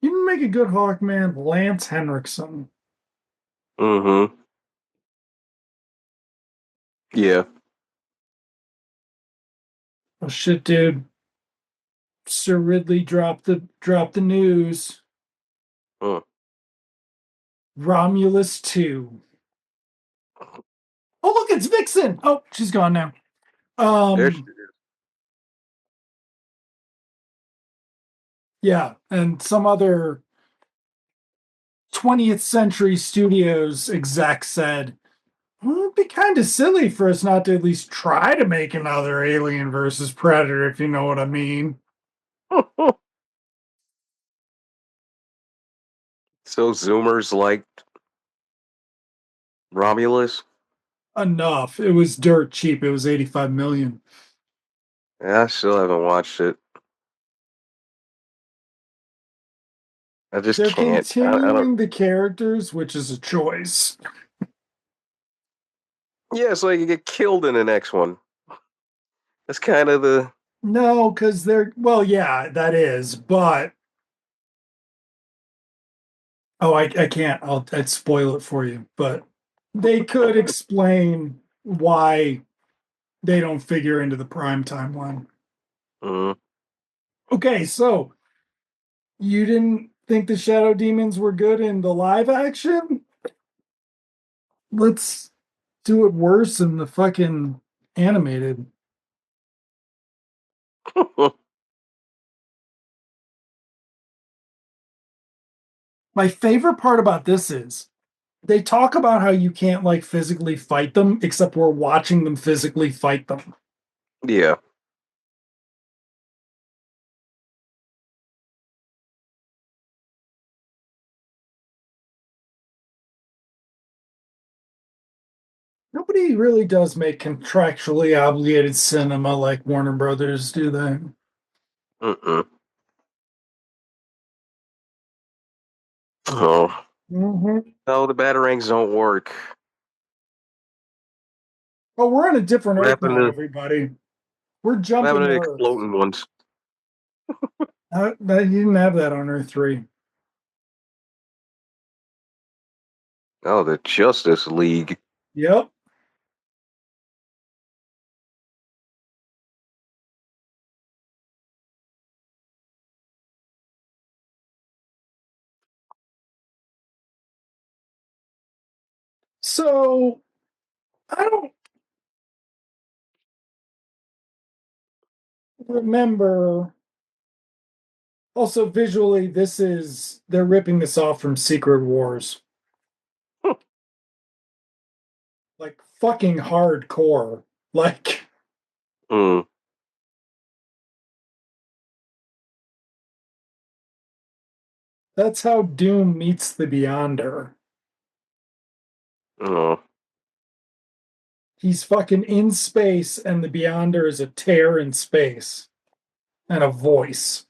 you didn't make a good Hawkman, Lance Henriksen. mm-hmm. Yeah. Oh shit, dude. Sir Ridley dropped the news. Mm. Romulus 2. Oh look, it's Vixen. Oh, she's gone now. There she Um, is. yeah, and some other 20th Century Studios exec said, well, it'd be kind of silly for us not to at least try to make another Alien versus Predator, if you know what I mean. So Zoomers liked Romulus. Enough. It was dirt cheap. It was 85 million. Yeah, I still haven't watched it. I just They're can't. I don't. continuing the characters, which is a choice. Yeah, so you get killed in the next one. That's kind of the. No, because they're, well, yeah, that is, but oh, I can't. I'd spoil it for you, but they could explain why they don't figure into the prime timeline. Mm. Okay, so you didn't think the Shadow Demons were good in the live action? Let's do it worse in the fucking animated. My favorite part about this is they talk about how you can't like physically fight them, except we're watching them physically fight them. Yeah. Nobody really does make contractually obligated cinema like Warner Brothers, do they? Mm-mm. Oh. Mm-hmm. No, the batarangs don't work. Oh, we're on a different What Earth happened now, to everybody. We're what happened jumping to the Earths. exploding ones? You didn't have that on Earth 3. Oh, the Justice League. Yep. So I don't remember. Also, visually, they're ripping this off from Secret Wars. Like fucking hardcore. Like Mm. that's how Doom meets the Beyonder. Oh. He's fucking in space, and the Beyonder is a tear in space and a voice.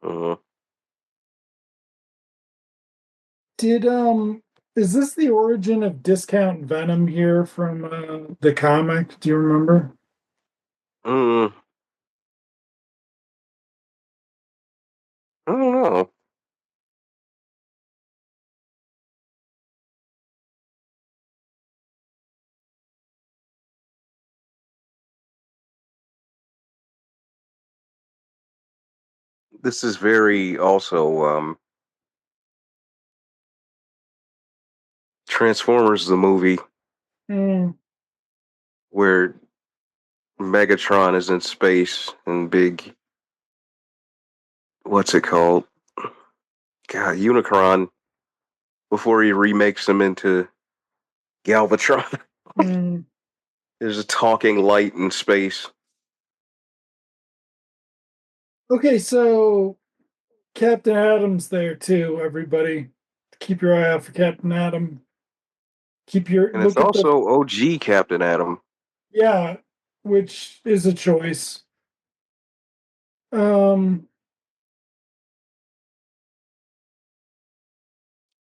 Uh, Did is this the origin of Discount Venom here from the comic? Do you remember? mm, I don't know. This is very also Transformers the movie Mm, where Megatron is in space and big what's it called? God, Unicron before he remakes him into Galvatron. mm. There's a talking light in space. Okay, so Captain Atom's there too, everybody. Keep your eye out for Captain Atom. Keep your And it's look at the also OG Captain Atom. yeah, which is a choice. Um,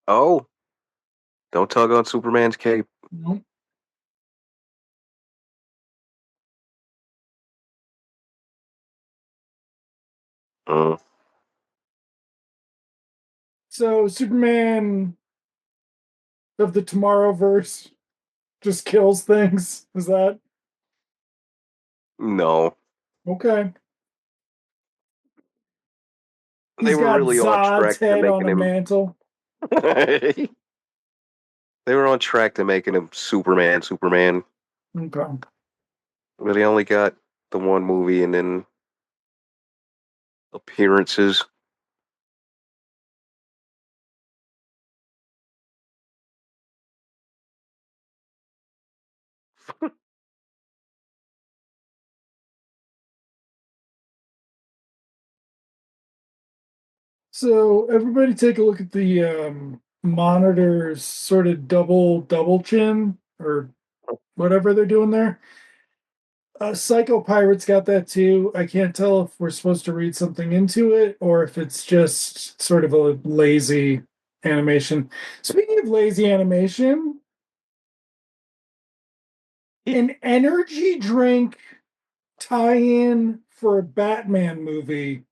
Oh, don't tug on Superman's cape. no. Uh, So Superman of the Tomorrowverse just kills things. Is that no. okay? They He's were got really on Zod's track to head on making a him. mantle. They were on track to making him Superman. Okay. But they only got the one movie and then appearances. So everybody take a look at the monitors sort of double chin or whatever they're doing there. Psycho Pirate's got that too. I can't tell if we're supposed to read something into it or if it's just sort of a lazy animation. Speaking of lazy animation, an energy drink tie-in for a Batman movie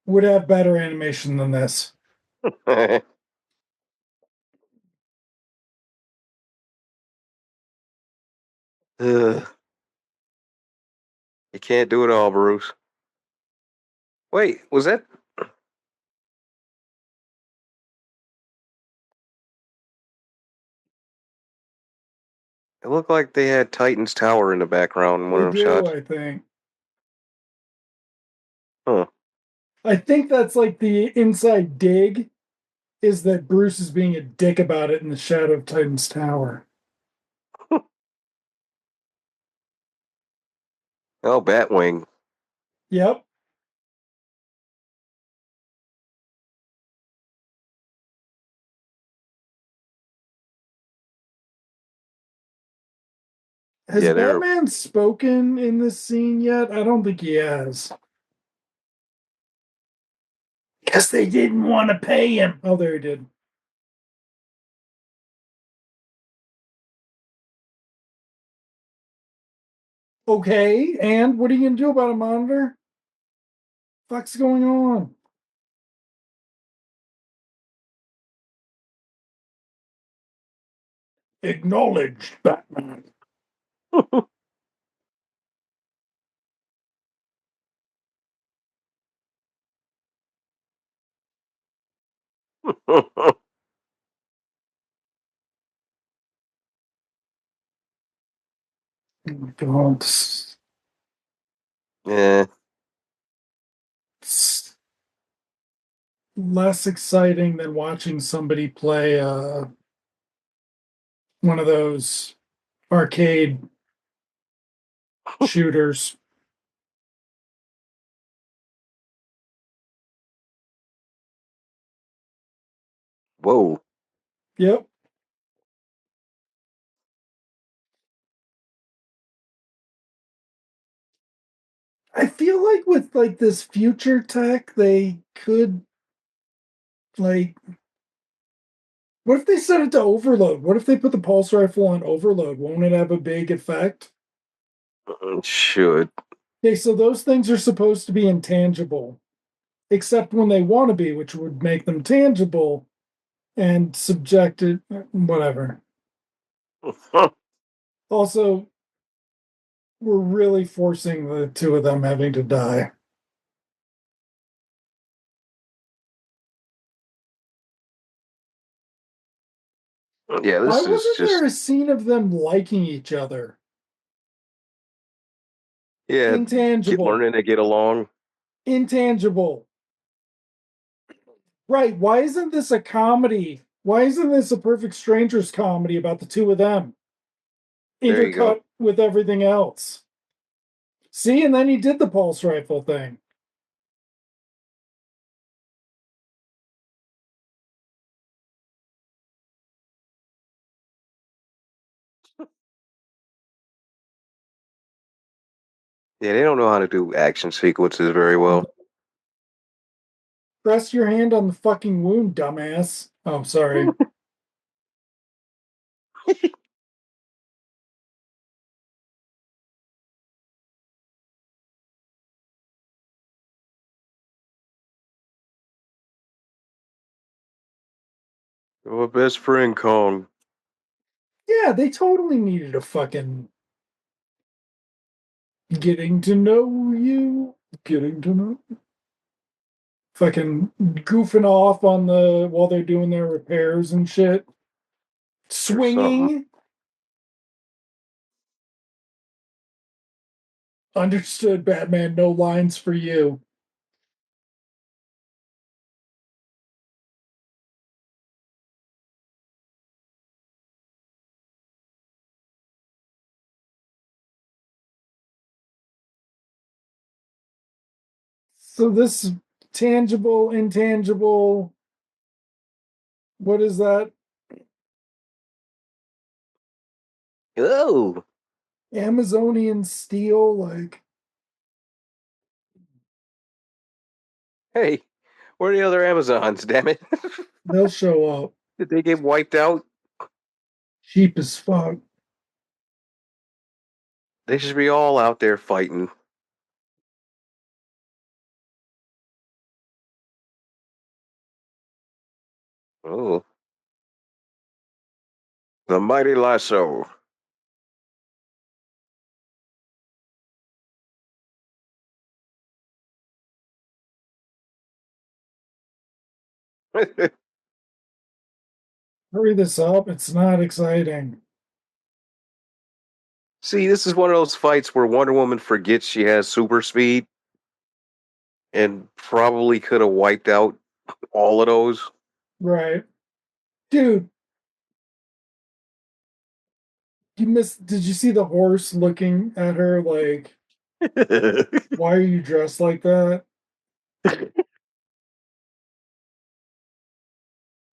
would have better animation than this. Ugh, you can't do it all, Bruce. Wait, was that? It looked like they had Titan's Tower in the background in one They of them do, shots. I think. Huh. I think that's like the inside dig is that Bruce is being a dick about it in the shadow of Titan's Tower. Oh, Batwing. Yep. Has Yeah, they're. Batman spoken in this scene yet? I don't think he has. Because they didn't want to pay him. Oh, there he did. Okay, and what are you going to do about a monitor? Fuck's going on? Acknowledged, Batman. God, Yeah. it's less exciting than watching somebody play one of those arcade shooters. Whoa. Yep. I feel like with like this future tech, they could like what if they set it to overload? What if they put the pulse rifle on overload? Won't it have a big effect? Should. Okay, so those things are supposed to be intangible, except when they want to be, which would make them tangible and subjected, whatever. Also, we're really forcing the two of them having to die. Yeah, Why this is wasn't there just a scene of them liking each other? yeah, Intangible. learning to get along. Intangible. Right. Why isn't this a comedy? Why isn't this a Perfect Strangers comedy about the two of them? There you go. Intercut with everything else. See, and then he did the pulse rifle thing. Yeah, they don't know how to do action sequences very well. Press your hand on the fucking wound, dumbass. Oh, sorry. Your best friend Kong. Yeah, they totally needed a fucking getting to know you. Getting to know. Fucking goofing off on the while they're doing their repairs and shit. Or something. Swinging. Understood, Batman. No lines for you. So this tangible, intangible, what is that? Oh, Amazonian steel, like hey, where are the other Amazons? Damn it! they'll show up. Did they get wiped out? Cheap as fuck. They should be all out there fighting. Oh, the mighty lasso. Hurry this up. It's not exciting. See, this is one of those fights where Wonder Woman forgets she has super speed and probably could have wiped out all of those. Right. Dude, you missed did you see the horse looking at her like, why are you dressed like that?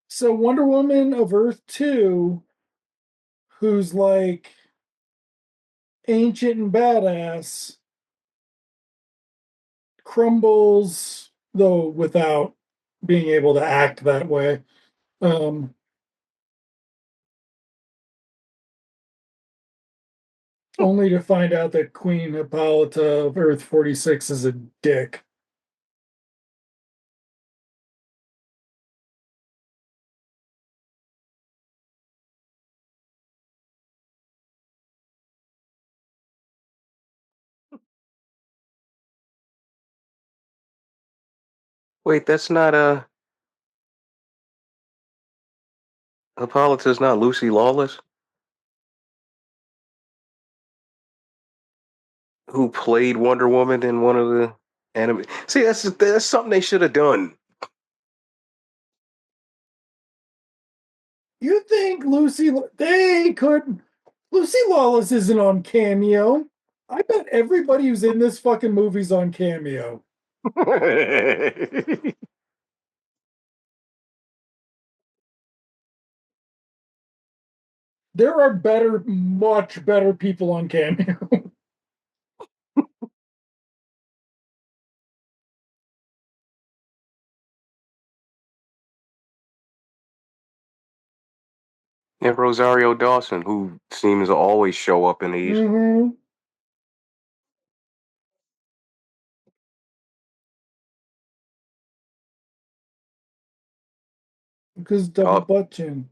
So Wonder Woman of Earth 2, who's like ancient and badass, crumbles, though without being able to act that way. Um, Only to find out that Queen Hippolyta of Earth 46 is a dick. Wait, that's not a. Hippolyta's not Lucy Lawless, who played Wonder Woman in one of the anime. See, that's something they should have done. You think they could? Lucy Lawless isn't on Cameo. I bet everybody who's in this fucking movie's on Cameo. There are much better people on Cameo. And Rosario Dawson, who seems to always show up in these. Mm-hmm. Because double butt chin.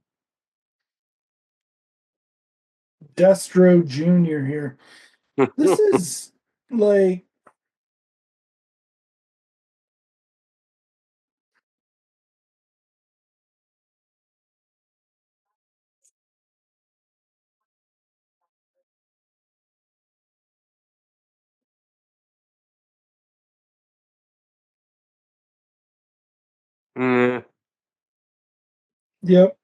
Destro Jr. here. This is like Mm. yep.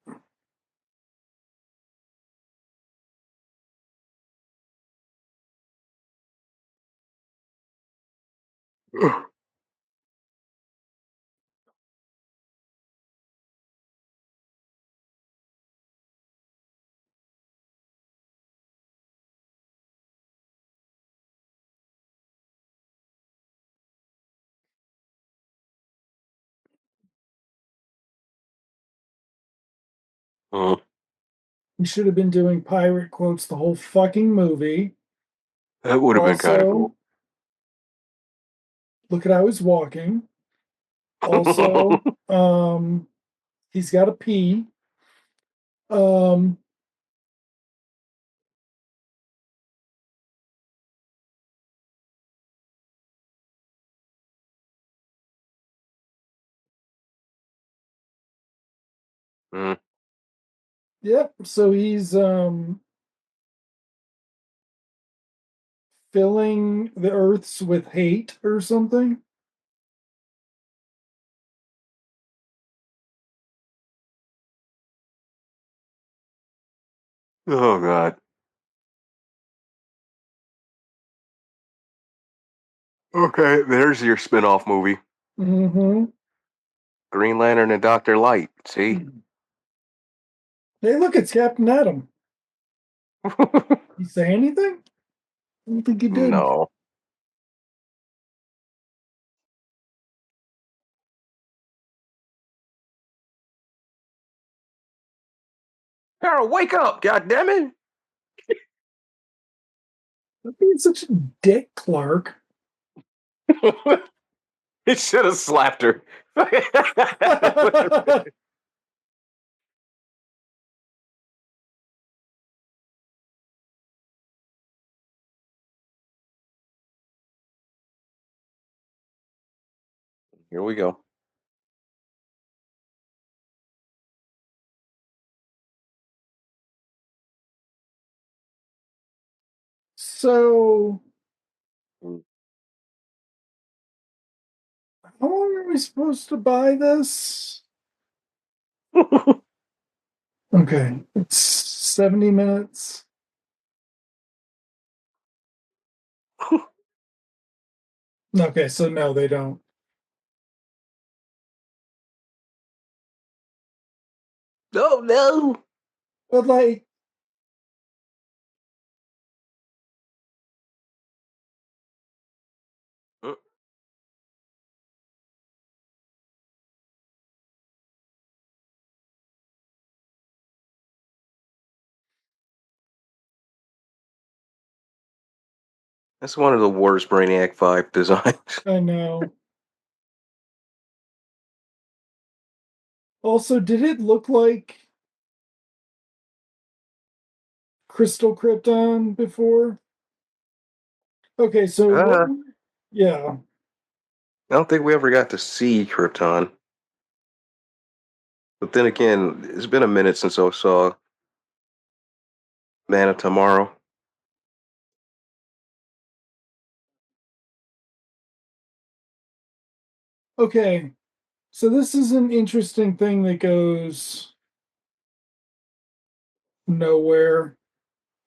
Mm. We should have been doing pirate quotes the whole fucking movie. That would have been kind of Also, cool. look at how he's walking. Also, he's got a pee. Um, Mm. yep. So he's filling the earths with hate or something. Oh God. Okay, there's your spin-off movie. Mm-hmm. Green Lantern and Dr. Light. See? Hey, look, it's Captain Atom. You say anything? I don't think he did. No. Harold, wake up, goddammit! Being such a dick, Clark. It should have slapped her. Here we go. So, Mm. how long are we supposed to buy this? Okay, it's 70 minutes. Okay, so no, they don't. Oh no! But like, Mm. That's one of the worst Brainiac 5 designs. I know. Also, did it look like Crystal Krypton before? Okay, so what? I Yeah, don't think we ever got to see Krypton. But then again, it's been a minute since I saw Man of Tomorrow. Okay, so this is an interesting thing that goes nowhere.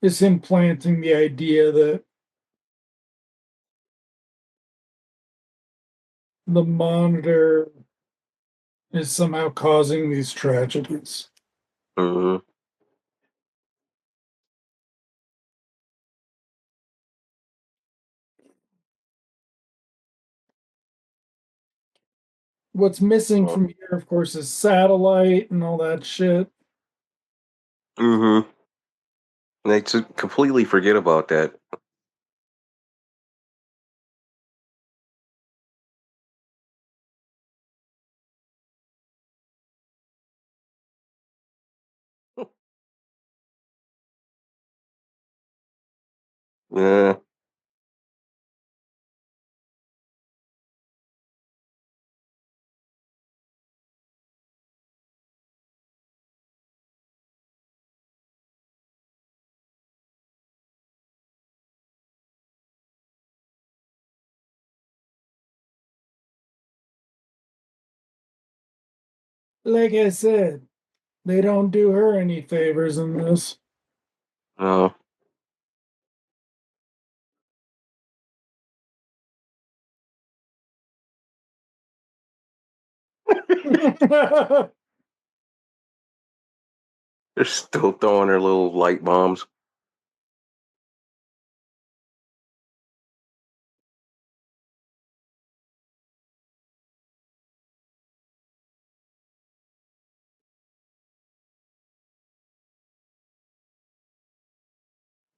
Is him planting the idea that the monitor is somehow causing these tragedies. Mm-hmm. What's missing from here, of course, is satellite and all that shit. Mm-hmm. They completely forget about that. Yeah. Like I said, they don't do her any favors in this. No. They're still throwing their little light bombs.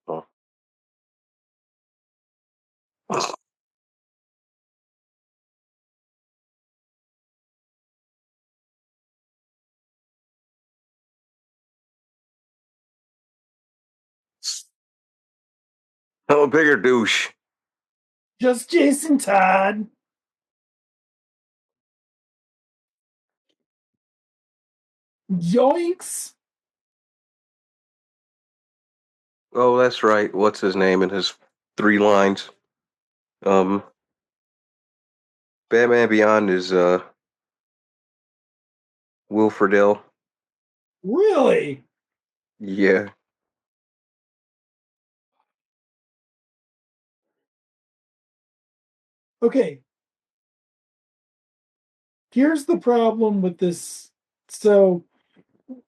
Oh. I'm a bigger douche. Just Jason Todd. Yoinks. Oh, that's right. What's his name in his 3 lines? Um, Batman Beyond is Will Friedle. Really? Yeah. Okay, here's the problem with this. So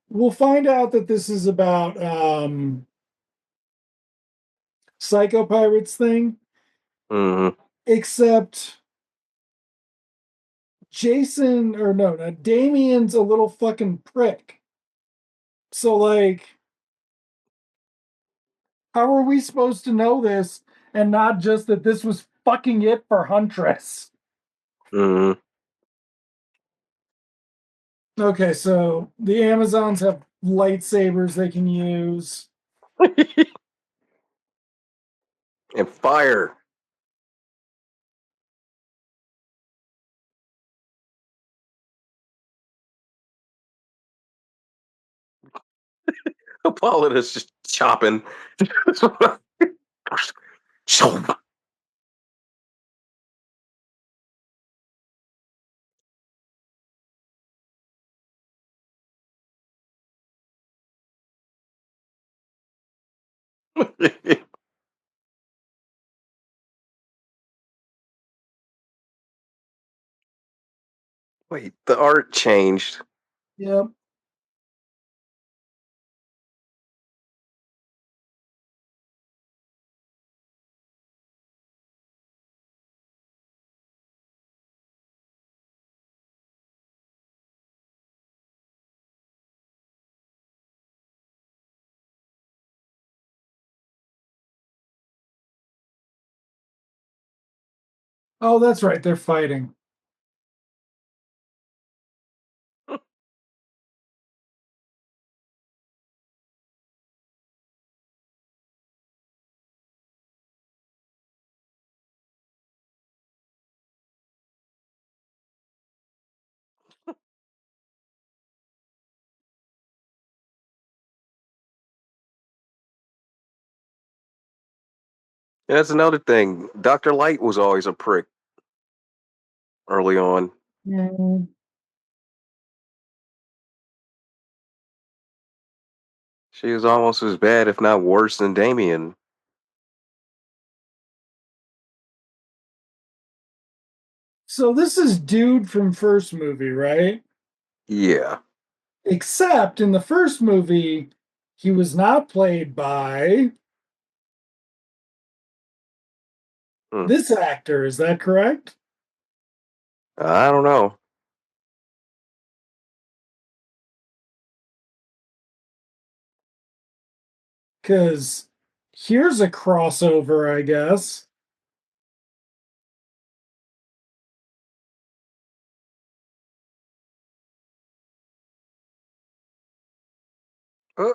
we'll find out that this is about Psycho Pirates thing, Mm-hmm. except Jason or no, Damien's a little fucking prick. So like, how are we supposed to know this and not just that this was fucking it for Huntress? Mm-hmm. Okay, so the Amazons have lightsabers they can use. And fire. Apollo is just chopping. Wait, the art changed. Yep. Oh, that's right. They're fighting. And that's another thing. Dr. Light was always a prick early on. Mm. She was almost as bad, if not worse, than Damien. So this is dude from first movie, right? Yeah. Except in the first movie, he was not played by Hmm. this actor. Is that correct? I don't know. Because here's a crossover, I guess. Uh,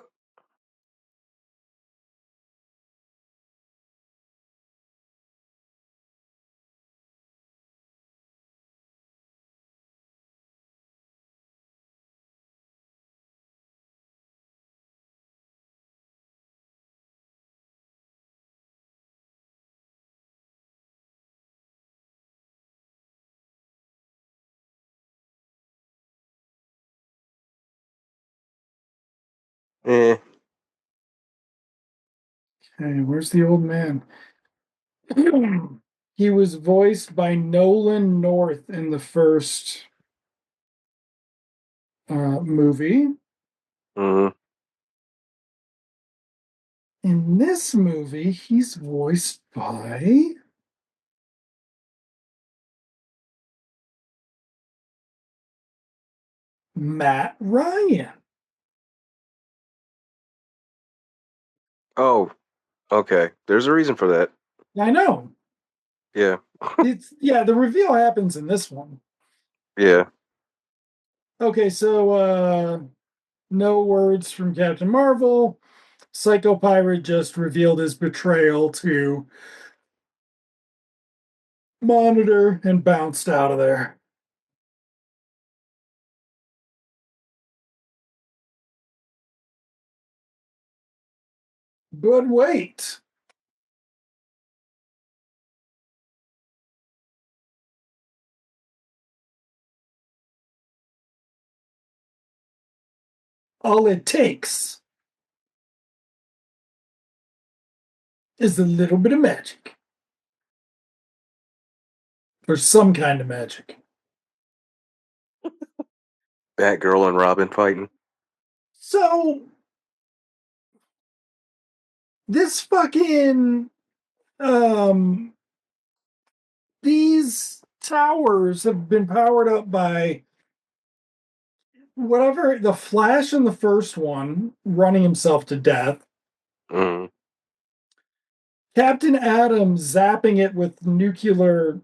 eh. Hey, where's the old man? He was voiced by Nolan North in the first movie. Mm. In this movie, he's voiced by Matt Ryan. Oh, okay. There's a reason for that. I know. Yeah. It's yeah, the reveal happens in this one. Yeah. Okay, so no words from Captain Marvel. Psycho Pirate just revealed his betrayal to Monitor and bounced out of there. But wait, all it takes is a little bit of magic, or some kind of magic. Batgirl and Robin fighting. So this fucking um these towers have been powered up by whatever the Flash in the first one running himself to death, Mm. Captain Atom zapping it with nuclear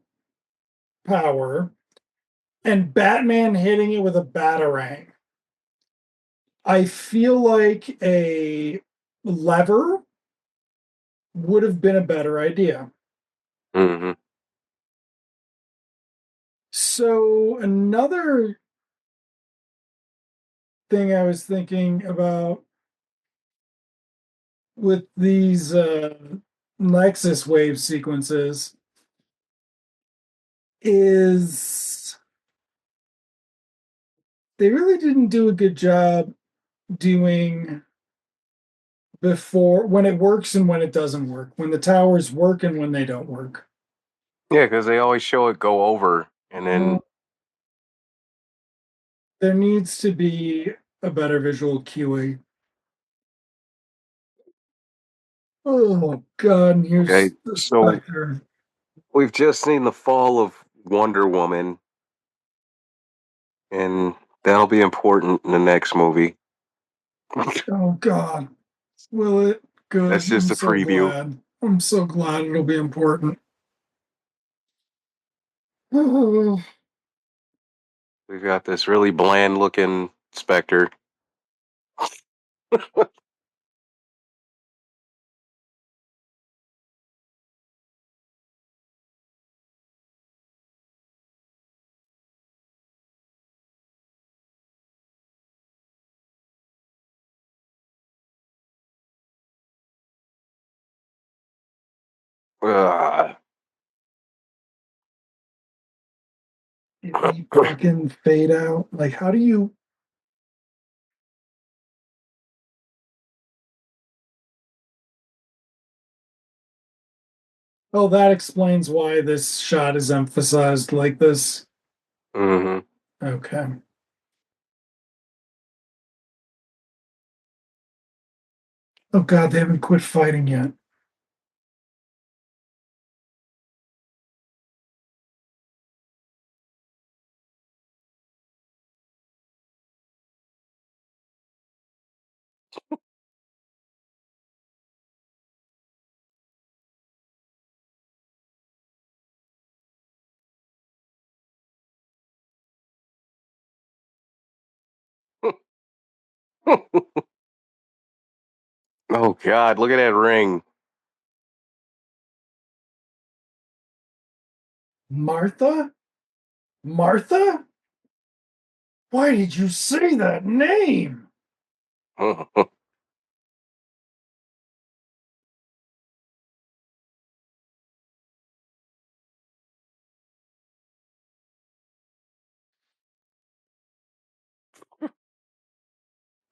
power, and Batman hitting it with a batarang. I feel like a lever would have been a better idea. Mm-hmm. So another thing I was thinking about with these Nexus wave sequences is they really didn't do a good job doing before when it works and when it doesn't work, when the towers work and when they don't work. Yeah, because they always show it go over, and then There needs to be a better visual cueing. Oh God, and okay. here's the So Spectre. we've just seen the fall of Wonder Woman, and that'll be important in the next movie. Oh God. Will it? That's Good. just I'm a so preview. glad. I'm so glad it'll be important. Oh, We've got this really bland looking Spectre. Uh, You fucking fade out. Like, how do you? Oh, that explains why this shot is emphasized like this. hmm Okay. Oh God, they haven't quit fighting yet. Oh God, look at that ring. Martha? Martha? Why did you say that name?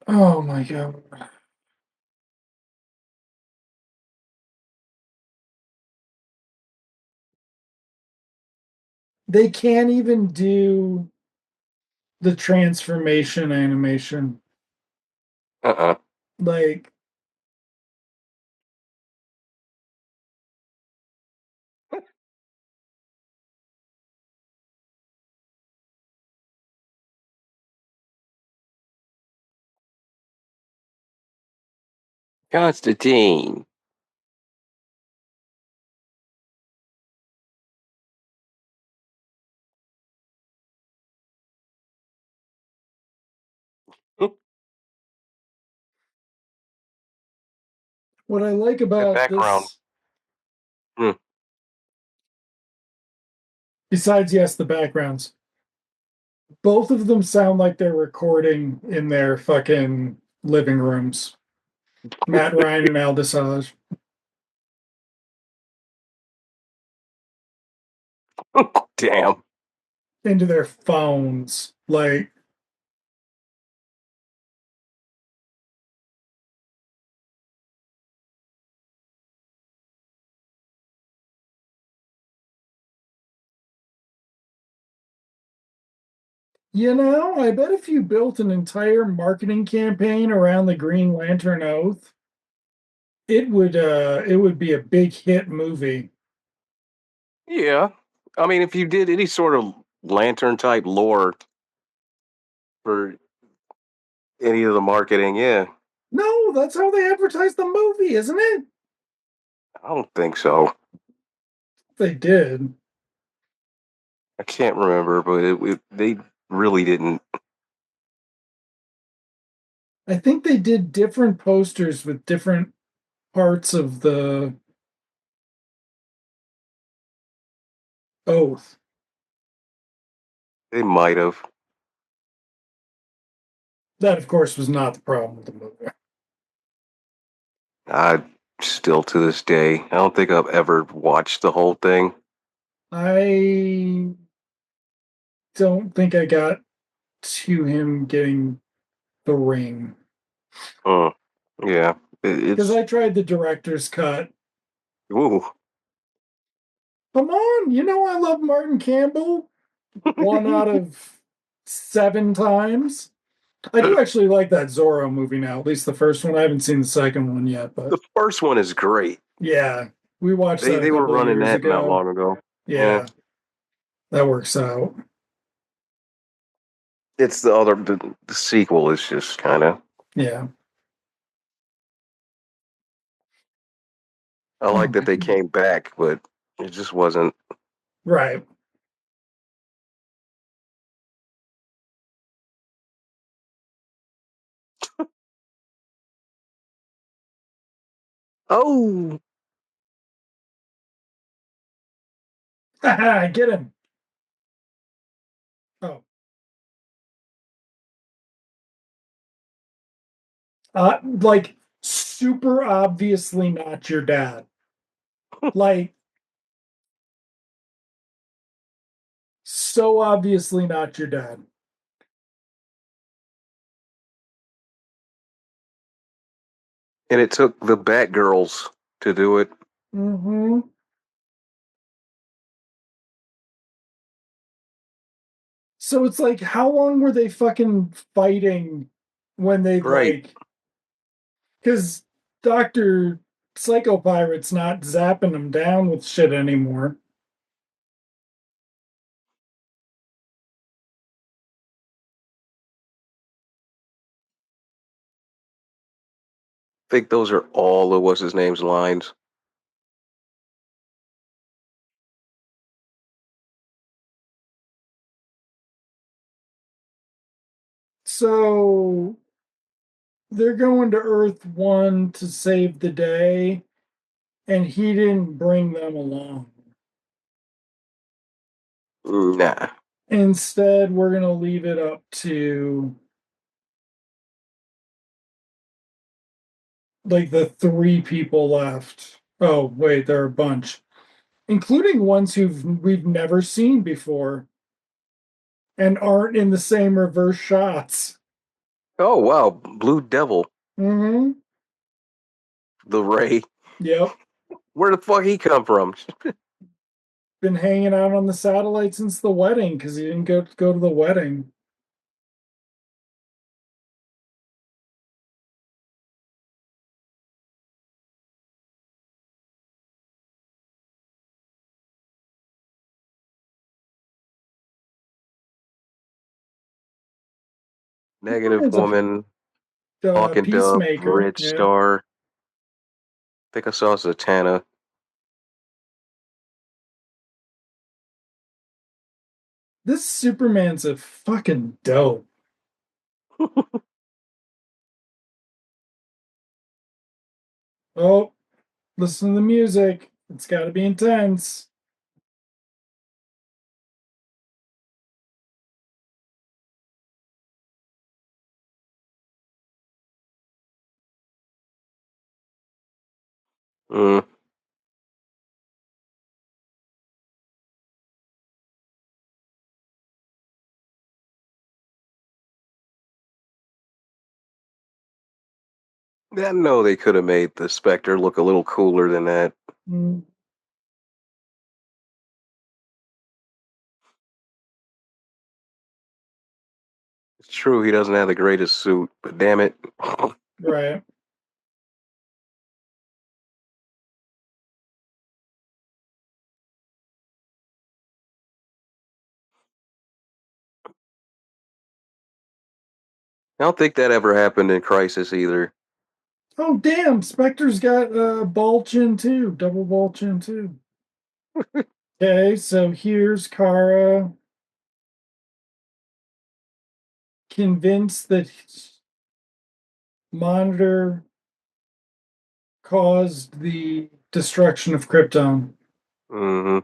Oh my God. They can't even do the transformation animation. uh-uh. Like, Constantine. what I like That about background. this, Hmm. besides, yes, the backgrounds, both of them sound like they're recording in their fucking living rooms. Matt Ryan and Aldous Hodge Damn. into their phones. Like, I bet if you built an entire marketing campaign around the Green Lantern Oath, it would be a big hit movie. Yeah. I mean, if you did any sort of lantern type lore for any of the marketing, yeah. No, that's how they advertise the movie, isn't it? I don't think so. They did. I can't remember, but they really didn't. I think they did different posters with different parts of the oath. They might have. That, of course, was not the problem with the movie. I still to this day, I don't think I've ever watched the whole thing. I don't think I got to him getting the ring Uh, yeah, because it's I tried the director's cut. ooh. Come on, I love Martin Campbell 1 out of 7 times. I do actually like that Zorro movie now, at least the first one. I haven't seen the second one yet, but The first one is great. yeah, we watched that a They were couple of running years that not ago. long ago. Yeah, Yeah, that works out. it's the sequel is just kind of. Yeah. I Oh like that my they God. came back, but it just wasn't. Right. Oh, Get him. Oh, like super obviously not your dad. Like So obviously not your dad. And it took the Batgirls to do it. Mm-hmm. So it's like, how long were they fucking fighting when they'd Right. like, because Dr. Psycho Pirate's not zapping them down with shit anymore. I think those are all of what's his name's lines. So they're going to Earth One to save the day, and he didn't bring them along. Nah. Instead, we're going to leave it up to like the three people left. Oh, wait, there are a bunch, including ones we've never seen before and aren't in the same reverse shots. Oh wow, Blue Devil, Mm-hmm. the Ray. Yep. Where the fuck he come from? Been hanging out on the satellite since the wedding because he didn't go to the wedding. Negative It's a Woman, Hawk and Dove, peacemaker. Red Yeah. Star. I think I saw Zatanna. This Superman's a fucking dope. Oh, listen to the music. It's got to be intense. Mm. I know they could have made the Spectre look a little cooler than that. Mm, It's true he doesn't have the greatest suit, but damn it. right. I don't think that ever happened in Crisis either. Oh, damn. Spectre's got ball chin too. Double ball chin too. Okay, so here's Kara convinced that Monitor caused the destruction of Krypton. Hmm.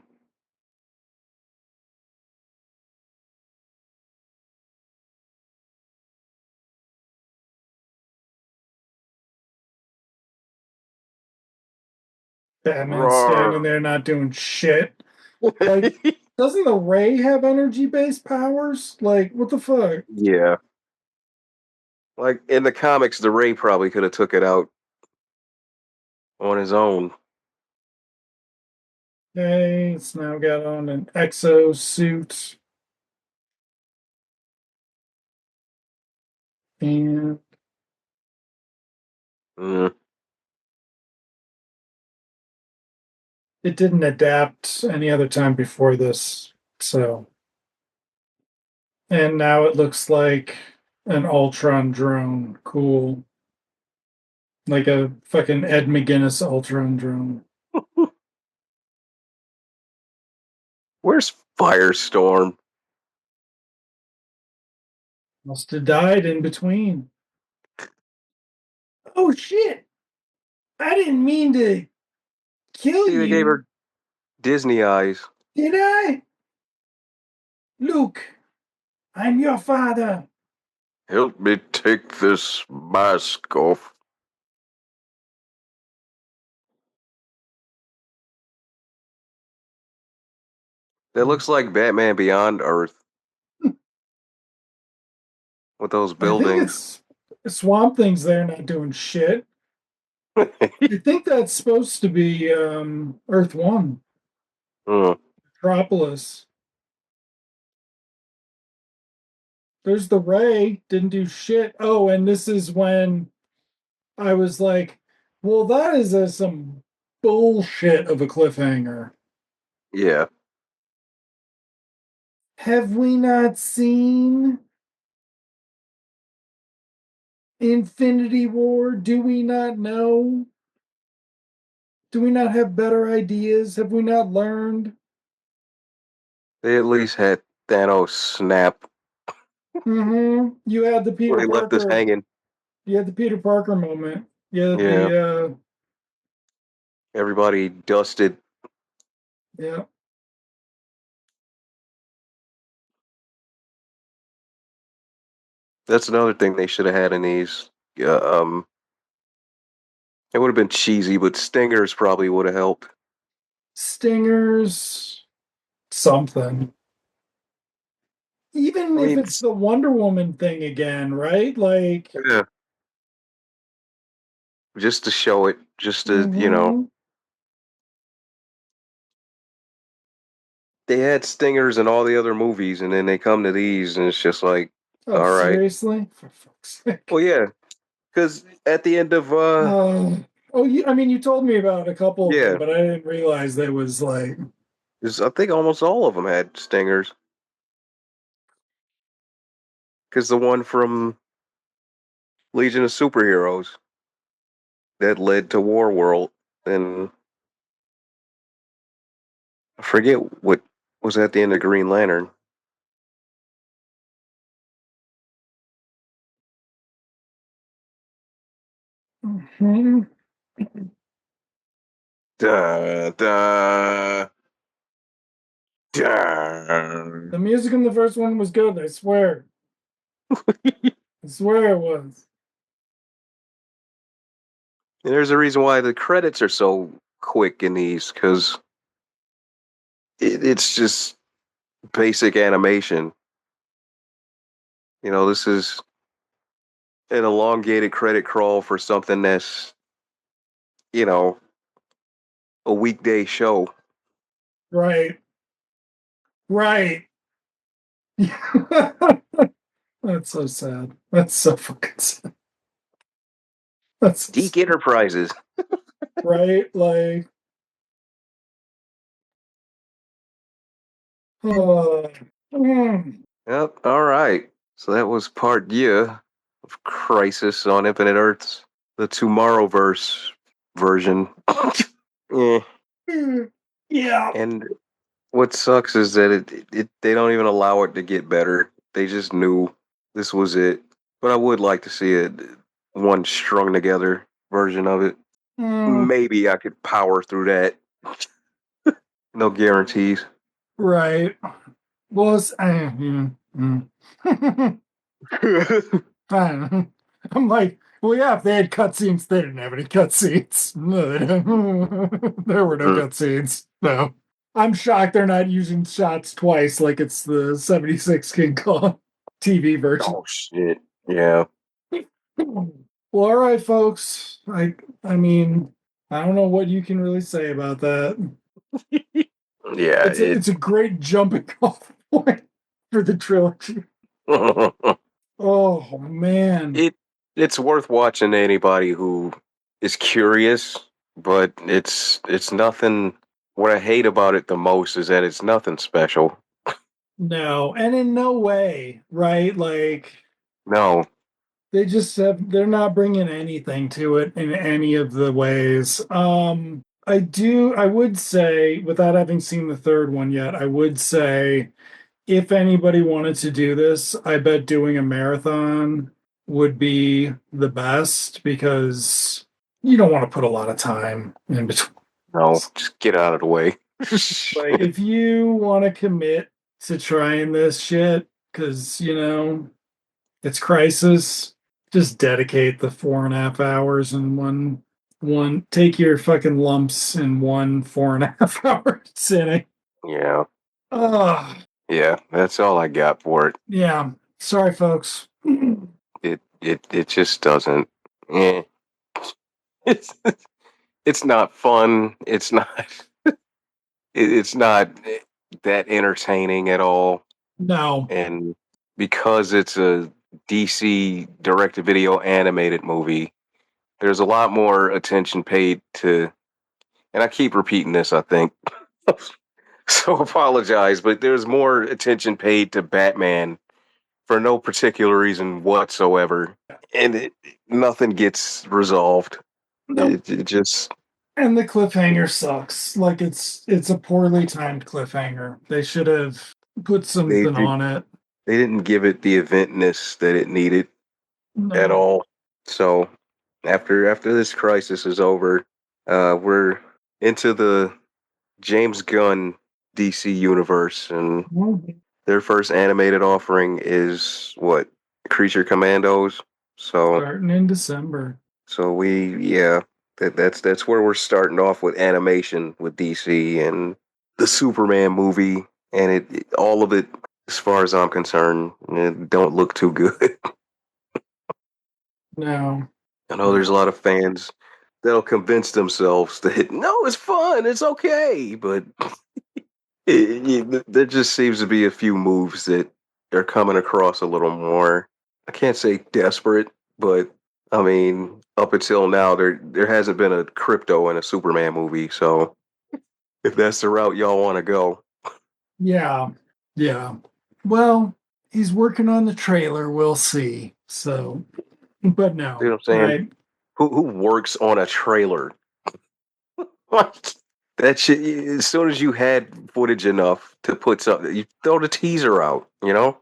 Batman's standing Roar. there not doing shit. Like, doesn't the Ray have energy-based powers? Like, what the fuck? Yeah. Like in the comics, the Ray probably could have took it out on his own. Okay, it's now got on an exo suit. And Mm. it didn't adapt any other time before this. So, and now it looks like an Ultron drone. Cool. Like a fucking Ed McGuinness Ultron drone. Where's Firestorm? Must have died in between. Oh shit! I didn't mean to kill See, they gave you, her Disney eyes. did I? Luke, I'm your father. Help me take this mask off. That looks like Batman Beyond Earth with those I think buildings. it's Swamp Thing's there not doing shit. I think that's supposed to be Earth One, Mm, Metropolis. There's the Ray, didn't do shit. Oh, and this is when I was like, well, that is some bullshit of a cliffhanger. yeah, Have we not seen Infinity War? Do we not know? Do we not have better ideas? Have we not learned? they at least had Thanos snap. You had the Well, Peter they left us Parker. hanging. You had the Peter Parker moment. You had Yeah, the everybody dusted. yeah. That's another thing they should have had in these. Yeah, it would have been cheesy, but stingers probably would have helped. Stingers, something. Even I if mean, it's the Wonder Woman thing again, right? Like, yeah, just to show it, just to mm-hmm. they had stingers in all the other movies, and then they come to these, and it's just like, Oh, all right, seriously? For fuck's sake. well, yeah, because at the end of I mean, you told me about a couple of them, yeah, but I didn't realize there was like, I think almost all of them had stingers. Because the one from Legion of Superheroes that led to War World, and I forget what was at the end of Green Lantern. mhm. Da, da, da. The music in the first one was good. I swear. I swear it was. And there's a reason why the credits are so quick in these, because it's just basic animation. This is an elongated credit crawl for something that's, you know, a weekday show. Right. Right. That's so sad. That's so fucking sad. That's so Geek sad. Enterprises. Right. Like, oh, mm. Yep. All right. So that was part yeah of Crisis on Infinite Earths, the Tomorrowverse version. Yeah. Yeah. And what sucks is that it they don't even allow it to get better. They just knew this was it. But I would like to see it one strung together version of it. Mm. Maybe I could power through that. No guarantees. Right. Well, I'm like, well, yeah, if they had cutscenes, they didn't have any cutscenes. No, they didn't. There were no cutscenes. No. I'm shocked they're not using shots twice like it's the 76 King Kong TV version. Oh shit. Yeah. Well, all right, folks. I mean, I don't know what you can really say about that. Yeah, It's a great jumping off point for the trilogy. Oh man. it it's worth watching to anybody who is curious, but it's nothing. What I hate about it the most is that it's nothing special. No, and in no way, right? Like No, they're not bringing anything to it in any of the ways. I would say, without having seen the third one yet, I would say if anybody wanted to do this, I bet doing a marathon would be the best because you don't want to put a lot of time in between. no, just get out of the way. Like, if you want to commit to trying this shit, because, it's Crisis, just dedicate the 4.5 hours in take your fucking lumps in one 4.5 hour sitting. Yeah, Yeah, that's all I got for it. Yeah. Sorry, folks. It just doesn't. Eh. It's it's not fun. It's not that entertaining at all. No. And because it's a DC direct-to-video animated movie, there's a lot more attention paid to. And I keep repeating this, I think. So apologize, but there's more attention paid to Batman for no particular reason whatsoever, and nothing gets resolved. Nope. It just And the cliffhanger sucks. Like it's a poorly timed cliffhanger. They should have put they something did, on it. they didn't give it the eventness that it needed at No. all. So after this crisis is over, we're into the James Gunn DC universe, and their first animated offering is what, Creature Commandos. So Starting in December. that's where we're starting off with animation with DC and the Superman movie, and all of it, as far as I'm concerned, it don't look too good. No. I know there's a lot of fans that'll convince themselves that no, it's fun, it's okay, but there just seems to be a few moves that are coming across a little more. I can't say desperate, but I mean, up until now, there hasn't been a crypto in a Superman movie. So if that's the route y'all want to go, Yeah. Yeah. Well, he's working on the trailer. We'll see. So, but you know no. what I'm saying? Who works on a trailer? What? That shit. As soon as you had footage enough to put something, you throw the teaser out. You know?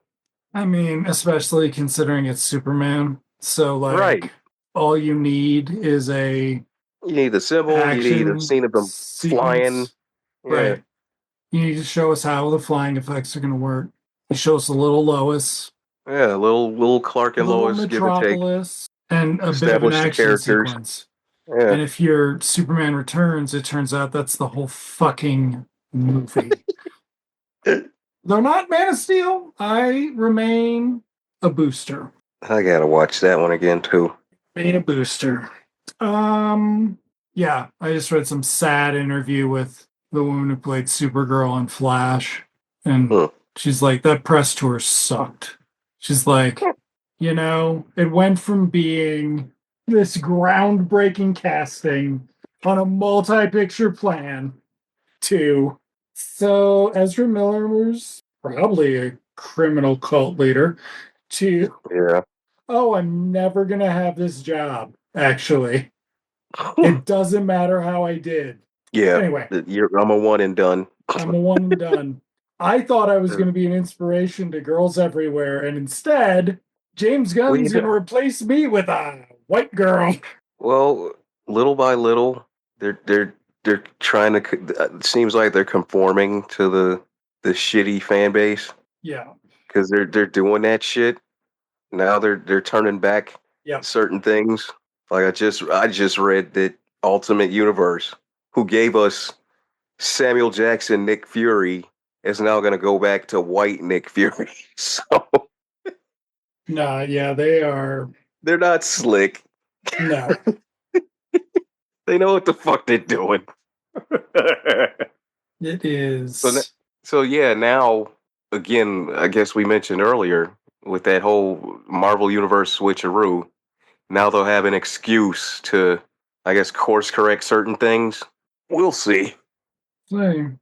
I mean, especially considering it's Superman. So, Right. like, all you need is a You need the symbol. You need a action scene of them flying. sequence. Yeah. Right. You need to show us how the flying effects are going to work. You show us a little Lois, Yeah, little Clark and little Lois, give and take. Metropolis, and a bit of an Establish the action characters. sequence. Yeah. And if you're Superman Returns, it turns out that's the whole fucking movie. Though not Man of Steel, I remain a booster. I gotta watch that one again too. Remain a booster. Um, yeah, I just read some sad interview with the woman who played Supergirl on Flash, and Huh. she's like, that press tour sucked. She's like, it went from being this groundbreaking casting on a multi-picture plan to so Ezra Miller was probably a criminal cult leader to Yeah. oh, I'm never gonna have this job, actually. It doesn't matter how I did. Yeah. Anyway, I'm a one and done. I'm a one and done. I thought I was going to be an inspiration to girls everywhere, and instead, James Well, Gunn's going to replace me with a white girl. well, little by little, they're trying to. It seems like they're conforming to the shitty fan base Yeah. because they're doing that shit. Now they're turning back Yep. certain things. Like I just read that Ultimate Universe, who gave us Samuel Jackson, Nick Fury, is now going to go back to white Nick Fury. So Nah, yeah, they are. they're not slick. No. They know what the fuck they're doing. It so, is. so yeah, now again, I guess we mentioned earlier with that whole Marvel Universe switcheroo. Now they'll have an excuse to, I guess, course correct certain things. We'll see. Same.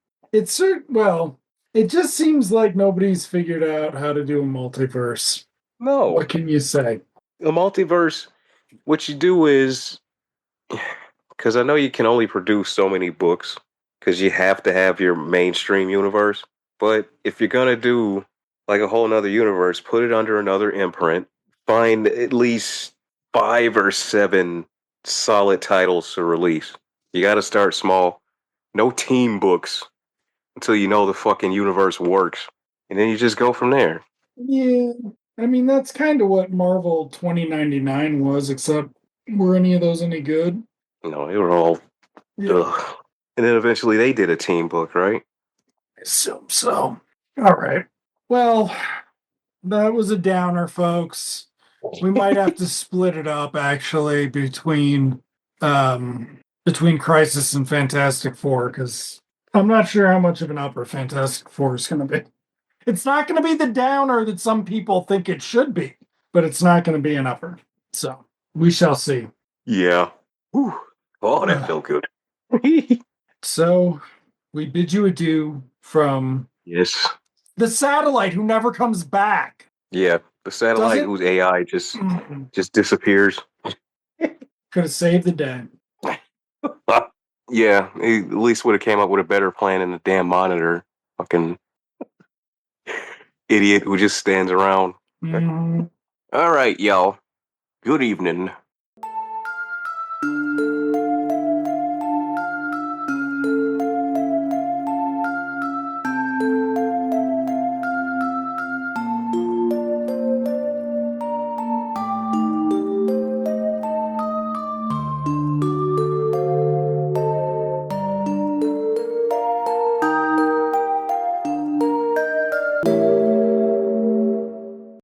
Well, it just seems like nobody's figured out how to do a multiverse. No, What can you say? the multiverse. What you do is, because I know you can only produce so many books, because you have to have your mainstream universe. But if you're gonna do like a whole nother universe, put it under another imprint. Find at least 5 or 7 solid titles to release. You got to start small. No team books until you know the fucking universe works, and then you just go from there. Yeah. I mean, that's kind of what Marvel 2099 was, except were any of those any good? You know, they were all Yeah. ugh. And then eventually they did a team book, right? assume so. All right. Well, that was a downer, folks. We might have to split it up actually between Crisis and Fantastic Four, because I'm not sure how much of an upper Fantastic Four is going to be. It's not going to be the downer that some people think it should be, but it's not going to be an upper. So we shall see. Yeah. Whew. Oh, that felt good. So we bid you adieu from Yes. the satellite who never comes back. Yeah. The satellite whose AI just disappears. Could have saved the day. Yeah, he at least would have came up with a better plan than the damn monitor. Fucking idiot who just stands around. Mm. All right, y'all. Good evening.